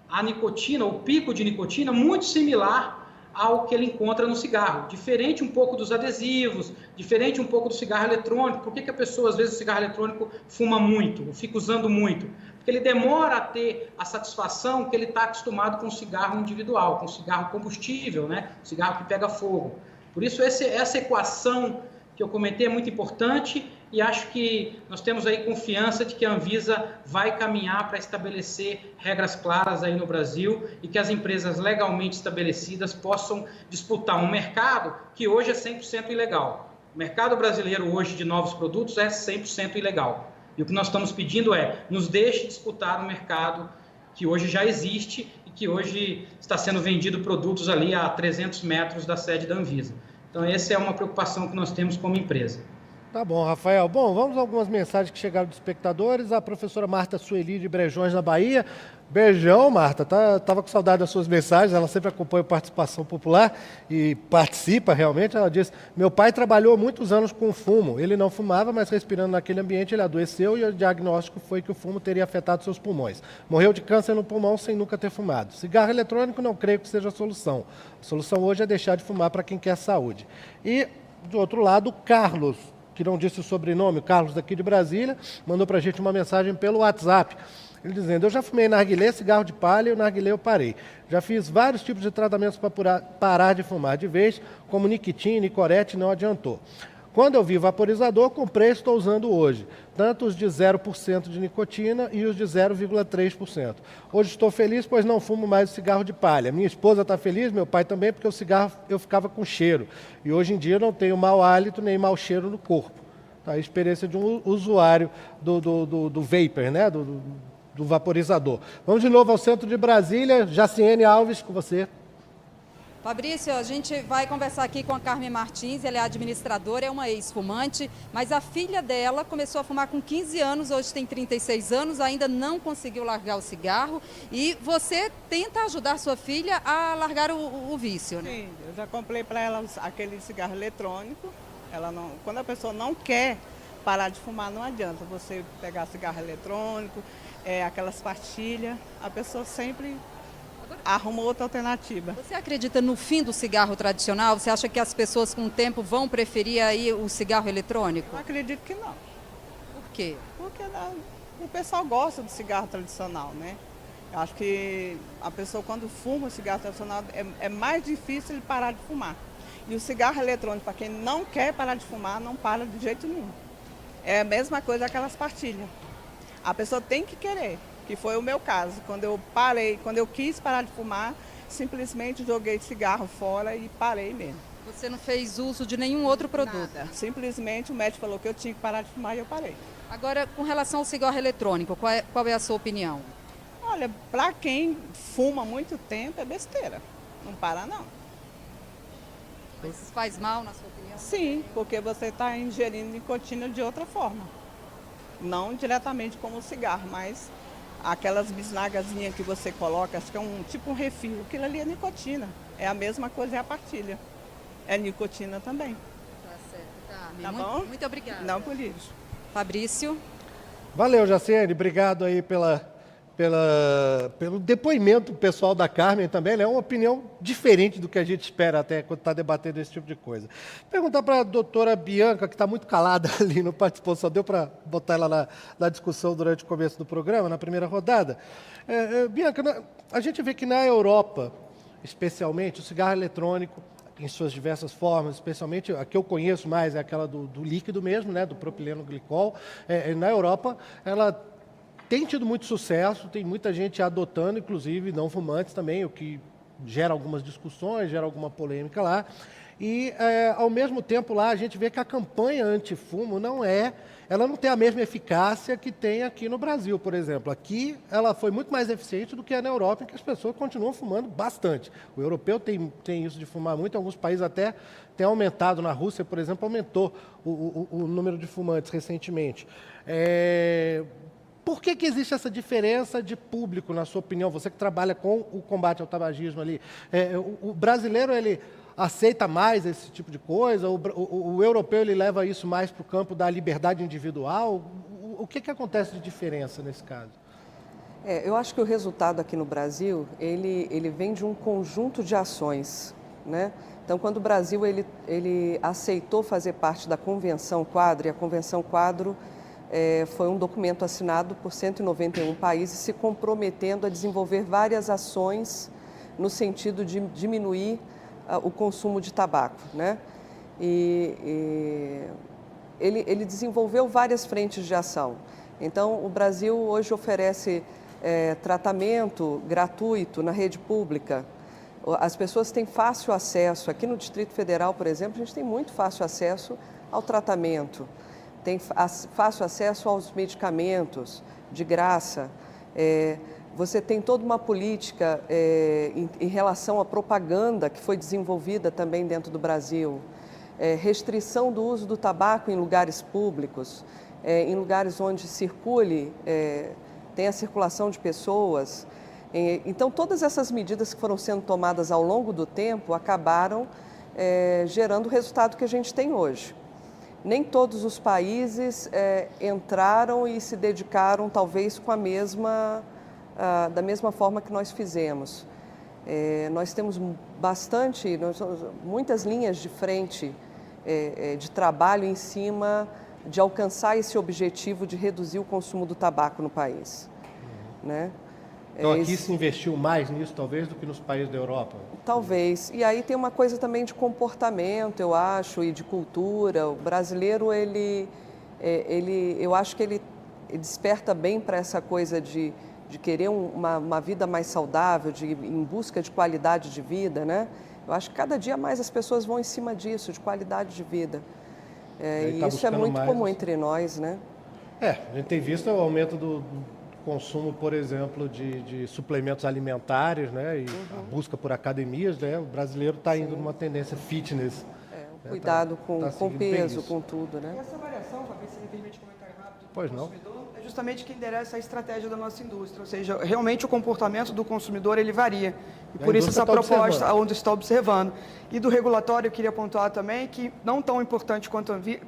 a nicotina, o pico de nicotina, muito similar ao que ele encontra no cigarro. Diferente um pouco dos adesivos, diferente um pouco do cigarro eletrônico. Por que a pessoa, às vezes, o cigarro eletrônico fuma muito, ou fica usando muito? Porque ele demora a ter a satisfação que ele está acostumado com o cigarro individual, com o cigarro combustível, né? O cigarro que pega fogo. Por isso, essa equação que eu comentei é muito importante, e acho que nós temos aí confiança de que a Anvisa vai caminhar para estabelecer regras claras aí no Brasil e que as empresas legalmente estabelecidas possam disputar um mercado que hoje é 100% ilegal. O mercado brasileiro hoje de novos produtos é 100% ilegal. E o que nós estamos pedindo é, nos deixe disputar um mercado que hoje já existe e que hoje está sendo vendido produtos ali a 300 metros da sede da Anvisa. Então, essa é uma preocupação que nós temos como empresa. Tá bom, Rafael. Bom, vamos a algumas mensagens que chegaram dos espectadores. A professora Marta Sueli de Brejões, na Bahia. Beijão, Marta. Tava com saudade das suas mensagens. Ela sempre acompanha a Participação Popular e participa realmente. Ela disse: meu pai trabalhou muitos anos com fumo. Ele não fumava, mas respirando naquele ambiente ele adoeceu e o diagnóstico foi que o fumo teria afetado seus pulmões. Morreu de câncer no pulmão sem nunca ter fumado. Cigarro eletrônico não creio que seja a solução. A solução hoje é deixar de fumar para quem quer saúde. E, do outro lado, o Carlos, que não disse o sobrenome, o Carlos daqui de Brasília, mandou para a gente uma mensagem pelo WhatsApp. Ele dizendo: eu já fumei narguilé, cigarro de palha, e o narguilé eu parei. Já fiz vários tipos de tratamentos para parar de fumar de vez, como Niquitin, Nicorette, não adiantou. Quando eu vi vaporizador, comprei e estou usando hoje. Tanto os de 0% de nicotina e os de 0,3%. Hoje estou feliz, pois não fumo mais o cigarro de palha. Minha esposa está feliz, meu pai também, porque o cigarro eu ficava com cheiro. E hoje em dia eu não tenho mau hálito nem mau cheiro no corpo. Tá? A experiência de um usuário do vapor, né? do vaporizador. Vamos de novo ao centro de Brasília. Jaciene Alves, com você. Fabrício, a gente vai conversar aqui com a Carmen Martins, ela é administradora, é uma ex-fumante, mas a filha dela começou a fumar com 15 anos, hoje tem 36 anos, ainda não conseguiu largar o cigarro, e você tenta ajudar sua filha a largar o vício, né? Sim, eu já comprei para ela aquele cigarro eletrônico. Quando a pessoa não quer parar de fumar, não adianta você pegar cigarro eletrônico, aquelas pastilhas, a pessoa sempre arruma outra alternativa. Você acredita no fim do cigarro tradicional? Você acha que as pessoas com o tempo vão preferir aí o cigarro eletrônico? Eu acredito que não. Por quê? Porque o pessoal gosta do cigarro tradicional, né? Eu acho que a pessoa, quando fuma o cigarro tradicional, é mais difícil ele parar de fumar. E o cigarro eletrônico, para quem não quer parar de fumar, não para de jeito nenhum. É a mesma coisa aquelas pastilhas. A pessoa tem que querer, que foi o meu caso. Quando eu quis parar de fumar, simplesmente joguei cigarro fora e parei mesmo. Você não fez uso de nenhum outro produto? Nada. Simplesmente o médico falou que eu tinha que parar de fumar e eu parei. Agora, com relação ao cigarro eletrônico, qual é a sua opinião? Olha, para quem fuma muito tempo é besteira. Não para não. Mas faz mal, na sua opinião? Sim, porque você está ingerindo nicotina de outra forma. Não diretamente como o cigarro, mas aquelas bisnagazinhas que você coloca, acho que é tipo um refil, aquilo ali é nicotina. É a mesma coisa, é a partilha. É nicotina também. Tá certo, Tá muito, bom? muito obrigada. Não por isso. Fabrício? Valeu, Jaciene, obrigado aí pelo depoimento pessoal da Carmen também, né? É uma opinião diferente do que a gente espera até quando está debatendo esse tipo de coisa. Perguntar para a doutora Bianca, que está muito calada ali, não participou, só deu para botar ela na discussão durante o começo do programa, na primeira rodada. Bianca, a gente vê que na Europa, especialmente, o cigarro eletrônico, em suas diversas formas, especialmente a que eu conheço mais é aquela do líquido mesmo, né, do propileno glicol. Na Europa, ela tem tido muito sucesso, tem muita gente adotando, inclusive não fumantes também, o que gera algumas discussões, gera alguma polêmica lá. E, ao mesmo tempo, lá a gente vê que a campanha anti-fumo ela não tem a mesma eficácia que tem aqui no Brasil, por exemplo. Aqui, ela foi muito mais eficiente do que na Europa, em que as pessoas continuam fumando bastante. O europeu tem isso de fumar muito, em alguns países até tem aumentado. Na Rússia, por exemplo, aumentou o número de fumantes recentemente. Por que existe essa diferença de público, na sua opinião? Você que trabalha com o combate ao tabagismo ali. O brasileiro, ele aceita mais esse tipo de coisa? O europeu, ele leva isso mais para o campo da liberdade individual? O que acontece de diferença nesse caso? Eu acho que o resultado aqui no Brasil, ele vem de um conjunto de ações, né? Então, quando o Brasil ele aceitou fazer parte da Convenção Quadro, e a Convenção Quadro foi um documento assinado por 191 países se comprometendo a desenvolver várias ações no sentido de diminuir o consumo de tabaco, né? Ele desenvolveu várias frentes de ação. Então, o Brasil hoje oferece tratamento gratuito na rede pública. As pessoas têm fácil acesso. Aqui no Distrito Federal, por exemplo, a gente tem muito fácil acesso ao tratamento. Tem fácil acesso aos medicamentos de graça. Você tem toda uma política em relação à propaganda que foi desenvolvida também dentro do Brasil. Restrição do uso do tabaco em lugares públicos, em lugares onde tem a circulação de pessoas. Então, todas essas medidas que foram sendo tomadas ao longo do tempo acabaram gerando o resultado que a gente tem hoje. Nem todos os países entraram e se dedicaram, talvez, da mesma forma que nós fizemos. Nós temos muitas linhas de frente de trabalho em cima de alcançar esse objetivo de reduzir o consumo do tabaco no país. Né? Então, aqui se investiu mais nisso, talvez, do que nos países da Europa? Talvez. E aí tem uma coisa também de comportamento, eu acho, e de cultura. O brasileiro, eu acho que ele desperta bem para essa coisa de querer uma vida mais saudável, em busca de qualidade de vida, né? Eu acho que cada dia mais as pessoas vão em cima disso, de qualidade de vida. E isso é muito comum entre nós, né? A gente tem visto o aumento do consumo, por exemplo, de suplementos alimentares, né? E a busca por academias, né? O brasileiro está indo numa tendência fitness. Cuidado com peso, com tudo, né? E essa variação, Fabrício, se me permite comentar rápido, pois não. É justamente que endereça a estratégia da nossa indústria, ou seja, realmente o comportamento do consumidor ele varia. E por isso essa proposta onde está observando. E do regulatório eu queria pontuar também que não tão importante quanto a Anvisa,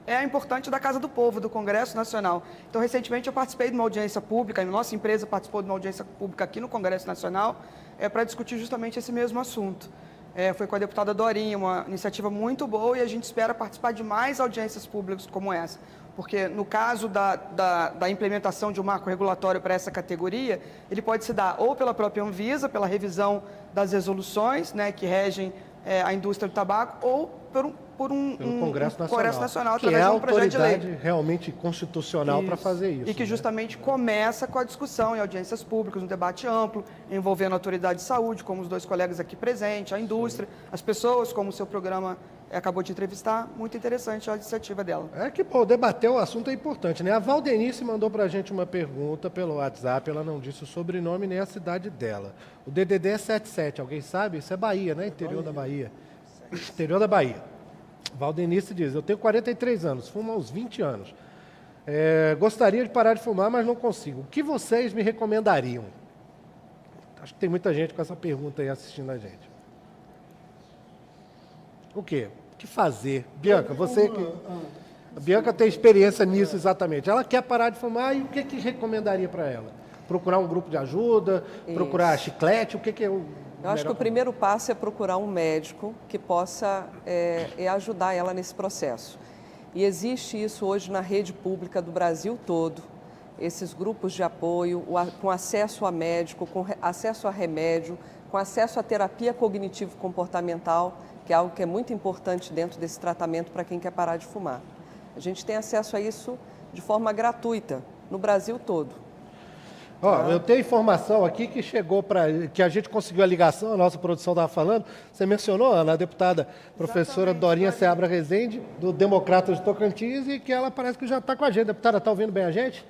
é a importante da Casa do Povo, do Congresso Nacional. Então, recentemente eu participei de uma audiência pública, a nossa empresa participou de uma audiência pública aqui no Congresso Nacional, para discutir justamente esse mesmo assunto. Foi com a deputada Dorinha, uma iniciativa muito boa, e a gente espera participar de mais audiências públicas como essa. Porque no caso da implementação de um marco regulatório para essa categoria, ele pode se dar ou pela própria Anvisa, pela revisão das resoluções, né, que regem a indústria do tabaco ou por um Congresso Nacional que é a autoridade realmente constitucional para fazer isso. E que justamente começa com a discussão em audiências públicas, um debate amplo, envolvendo a autoridade de saúde, como os dois colegas aqui presentes, a indústria, as pessoas, como o seu programa acabou de entrevistar. Muito interessante a iniciativa dela. É que, pô, debater o assunto é importante, né? A Valdenice mandou pra gente uma pergunta pelo WhatsApp, ela não disse o sobrenome nem a cidade dela. O DDD é 77, alguém sabe? Isso é Bahia, né? Interior da Bahia. Interior da Bahia. Valdenice diz, eu tenho 43 anos, fumo há uns 20 anos. Gostaria de parar de fumar, mas não consigo. O que vocês me recomendariam? Acho que tem muita gente com essa pergunta aí assistindo a gente. O quê? O que fazer? Bianca, você que... A Bianca tem experiência nisso exatamente. Ela quer parar de fumar e o que recomendaria para ela? Procurar um grupo de ajuda? Procurar chiclete? O que é o... Eu acho que o primeiro passo é procurar um médico que possa ajudar ela nesse processo. E existe isso hoje na rede pública do Brasil todo, esses grupos de apoio, com acesso a médico, com acesso a remédio, com acesso à terapia cognitivo-comportamental, que é algo que é muito importante dentro desse tratamento para quem quer parar de fumar. A gente tem acesso a isso de forma gratuita, no Brasil todo. Eu tenho informação aqui que chegou que a gente conseguiu a ligação, a nossa produção estava falando, você mencionou, Ana, a deputada professora Dorinha Seabra Rezende, do Democratas de Tocantins, e que ela parece que já está com a gente. Deputada, está ouvindo bem a gente?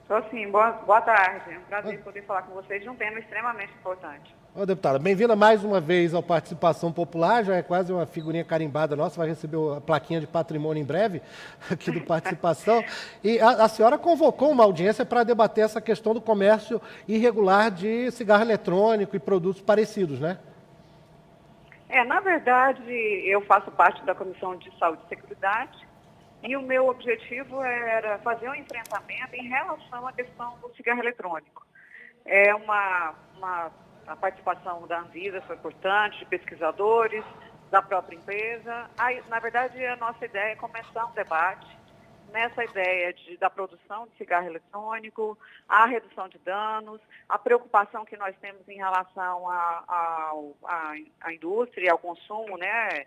Estou sim, boa tarde. É um prazer poder falar com vocês de um tema extremamente importante. Ô, deputada, bem-vinda mais uma vez ao Participação Popular, já é quase uma figurinha carimbada nossa, vai receber a plaquinha de patrimônio em breve, aqui do Participação. E a senhora convocou uma audiência para debater essa questão do comércio irregular de cigarro eletrônico e produtos parecidos, né? Na verdade, eu faço parte da Comissão de Saúde e Seguridade e o meu objetivo era fazer um enfrentamento em relação à questão do cigarro eletrônico. A participação da Anvisa foi importante, de pesquisadores, da própria empresa. Na verdade, a nossa ideia é começar um debate nessa ideia da produção de cigarro eletrônico, a redução de danos, a preocupação que nós temos em relação à indústria e ao consumo, né,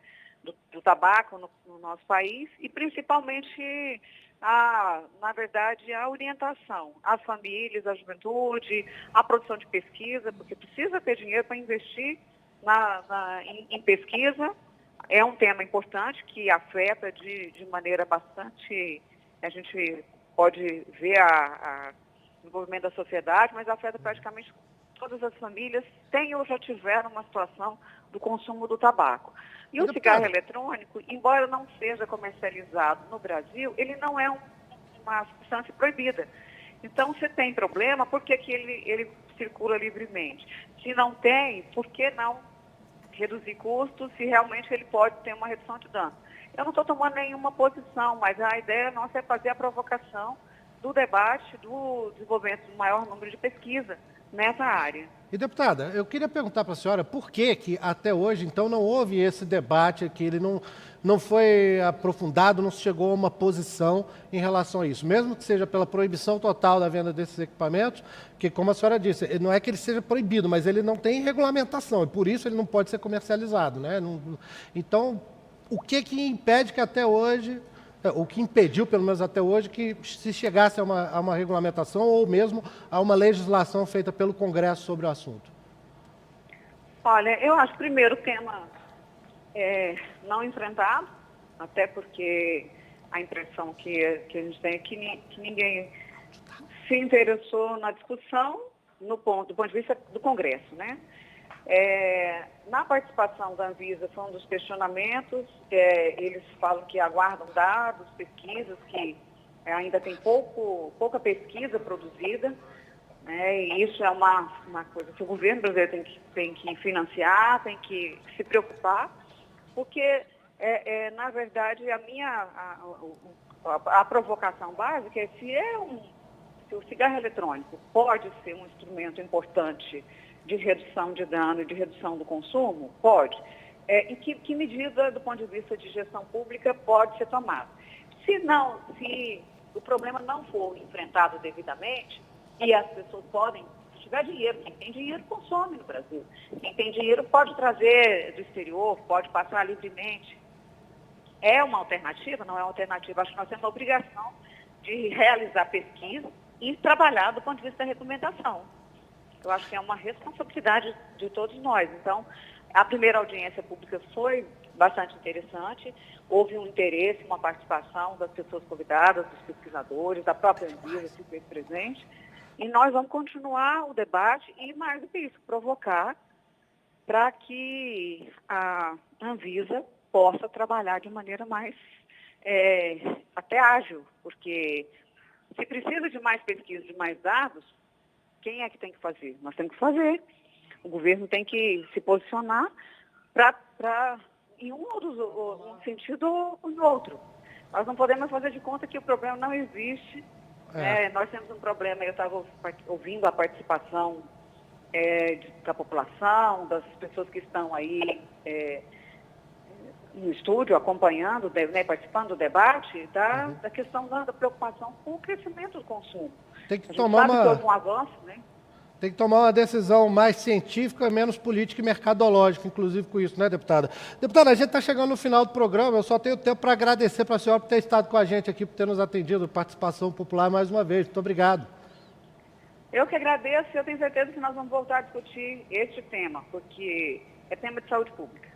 do tabaco no nosso país e principalmente na verdade, a orientação às famílias, à juventude, à produção de pesquisa, porque precisa ter dinheiro para investir em pesquisa. É um tema importante que afeta de maneira bastante, a gente pode ver o envolvimento da sociedade, mas afeta praticamente todas as famílias, têm ou já tiveram uma situação do consumo do tabaco. E o cigarro eletrônico, embora não seja comercializado no Brasil, ele não é uma substância proibida. Então, se tem problema, por que ele circula livremente? Se não tem, por que não reduzir custos se realmente ele pode ter uma redução de dano? Eu não estou tomando nenhuma posição, mas a ideia nossa é fazer a provocação do debate, do desenvolvimento do maior número de pesquisa nessa área. E, deputada, eu queria perguntar para a senhora por que até hoje, então, não houve esse debate, que ele não foi aprofundado, não se chegou a uma posição em relação a isso, mesmo que seja pela proibição total da venda desses equipamentos, que, como a senhora disse, não é que ele seja proibido, mas ele não tem regulamentação, e por isso ele não pode ser comercializado, né? Então, o que impede que até hoje... O que impediu, pelo menos até hoje, que se chegasse a uma regulamentação ou mesmo a uma legislação feita pelo Congresso sobre o assunto? Olha, eu acho, primeiro, o tema não enfrentado, até porque a impressão que a gente tem é que ninguém se interessou na discussão do ponto de vista do Congresso, né? Na participação da Anvisa foi um dos questionamentos, eles falam que aguardam dados, pesquisas, que ainda tem pouca pesquisa produzida, né, e isso é uma coisa que o governo brasileiro tem que financiar, tem que se preocupar, porque, na verdade, a provocação básica é se o cigarro eletrônico pode ser um instrumento importante de redução de dano e de redução do consumo? Pode. E que medida, do ponto de vista de gestão pública, pode ser tomada? Se o problema não for enfrentado devidamente, e as pessoas podem tiver dinheiro. Quem tem dinheiro consome no Brasil. Quem tem dinheiro pode trazer do exterior, pode passar livremente. É uma alternativa? Não é uma alternativa. Acho que nós temos a obrigação de realizar pesquisa e trabalhar do ponto de vista da recomendação. Eu acho que é uma responsabilidade de todos nós. Então, a primeira audiência pública foi bastante interessante, houve um interesse, uma participação das pessoas convidadas, dos pesquisadores, da própria Anvisa que esteve presente, e nós vamos continuar o debate e, mais do que isso, provocar para que a Anvisa possa trabalhar de maneira mais até ágil, porque se precisa de mais pesquisa, de mais dados, quem é que tem que fazer? Nós temos que fazer. O governo tem que se posicionar em um sentido ou no outro. Nós não podemos fazer de conta que o problema não existe. Nós temos um problema, eu estava ouvindo a participação da população, das pessoas que estão aí no estúdio, acompanhando, participando do debate, da questão da preocupação com o crescimento do consumo. Tem que a gente sabe que houve um avanço, né? Tem que tomar uma decisão mais científica, menos política e mercadológica, inclusive com isso, né, deputada? Deputada, a gente está chegando no final do programa, eu só tenho tempo para agradecer para a senhora por ter estado com a gente aqui, por ter nos atendido, participação popular mais uma vez. Muito obrigado. Eu que agradeço e eu tenho certeza que nós vamos voltar a discutir este tema, porque é tema de saúde pública.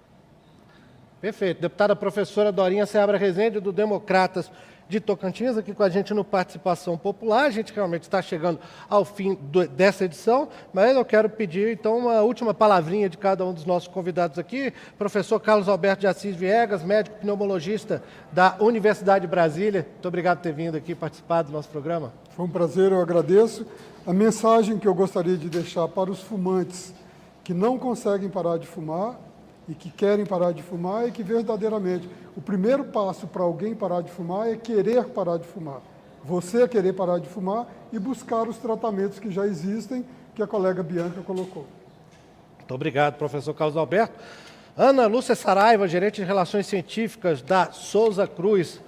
Perfeito. Deputada professora Dorinha Seabra Rezende, do Democratas de Tocantins, aqui com a gente no Participação Popular. A gente realmente está chegando ao fim dessa edição, mas eu quero pedir, então, uma última palavrinha de cada um dos nossos convidados aqui. Professor Carlos Alberto de Assis Viegas, médico pneumologista da Universidade de Brasília. Muito obrigado por ter vindo aqui participar do nosso programa. Foi um prazer, eu agradeço. A mensagem que eu gostaria de deixar para os fumantes que não conseguem parar de fumar e que querem parar de fumar é que, verdadeiramente, o primeiro passo para alguém parar de fumar é querer parar de fumar. Você querer parar de fumar e buscar os tratamentos que já existem, que a colega Bianca colocou. Muito obrigado, professor Carlos Alberto. Ana Lúcia Saraiva, gerente de Relações Científicas da Souza Cruz,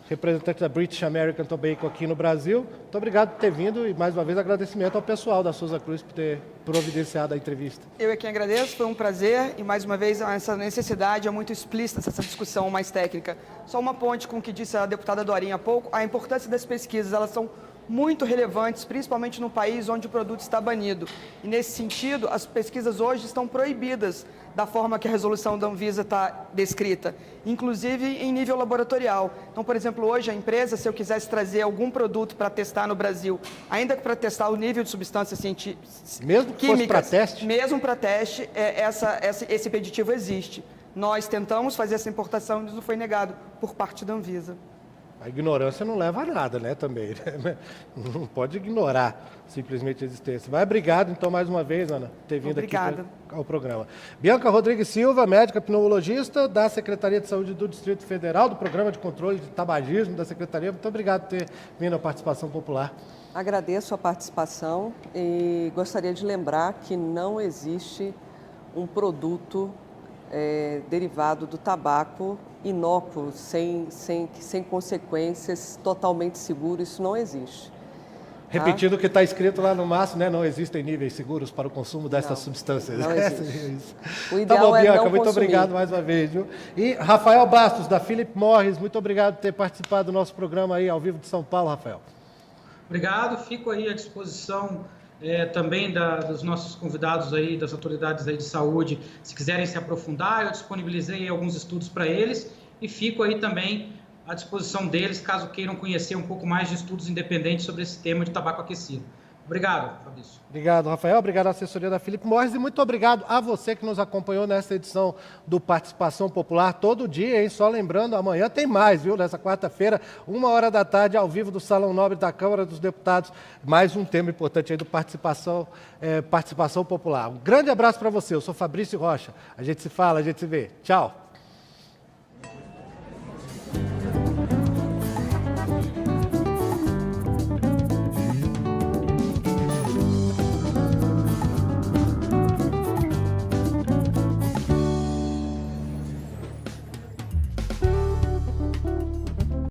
representante da British American Tobacco aqui no Brasil. Muito obrigado por ter vindo e, mais uma vez, agradecimento ao pessoal da Souza Cruz por ter providenciado a entrevista. Eu é quem agradeço, foi um prazer e, mais uma vez, essa necessidade é muito explícita, essa discussão mais técnica. Só uma ponte com o que disse a deputada Dorinha há pouco, a importância das pesquisas, elas são muito relevantes, principalmente no país onde o produto está banido. E, nesse sentido, as pesquisas hoje estão proibidas da forma que a resolução da Anvisa está descrita, inclusive em nível laboratorial. Então, por exemplo, hoje a empresa, se eu quisesse trazer algum produto para testar no Brasil, ainda que para testar o nível de substâncias científicas, mesmo que fosse para teste? Mesmo para teste, esse impeditivo existe. Nós tentamos fazer essa importação e isso foi negado por parte da Anvisa. A ignorância não leva a nada, né, também. Não pode ignorar simplesmente a existência. Mas obrigado, então, mais uma vez, Ana, por ter vindo aqui ao programa. Bianca Rodrigues Silva, médica pneumologista da Secretaria de Saúde do Distrito Federal, do Programa de Controle de Tabagismo da Secretaria. Muito obrigado por ter vindo à Participação Popular. Agradeço a participação e gostaria de lembrar que não existe um produto derivado do tabaco inócuo, sem consequências, totalmente seguro, isso não existe. Repetindo o que está escrito lá no MASP, né? Não existem níveis seguros para o consumo dessas substâncias. Não existe. O ideal tá bom, Bianca, não muito consumir. Obrigado mais uma vez. Viu? E Rafael Bastos, da Philip Morris, muito obrigado por ter participado do nosso programa aí ao vivo de São Paulo, Rafael. Obrigado, fico aí à disposição também dos nossos convidados aí, das autoridades aí de saúde, se quiserem se aprofundar, eu disponibilizei alguns estudos para eles e fico aí também à disposição deles, caso queiram conhecer um pouco mais de estudos independentes sobre esse tema de tabaco aquecido. Obrigado, Fabrício. Obrigado, Rafael. Obrigado à assessoria da Philip Morris e muito obrigado a você que nos acompanhou nessa edição do Participação Popular todo dia, hein? Só lembrando, amanhã tem mais, viu? Nessa quarta-feira, 1h da tarde, ao vivo do Salão Nobre da Câmara dos Deputados. Mais um tema importante aí do Participação Popular. Um grande abraço para você. Eu sou Fabrício Rocha. A gente se fala, a gente se vê. Tchau.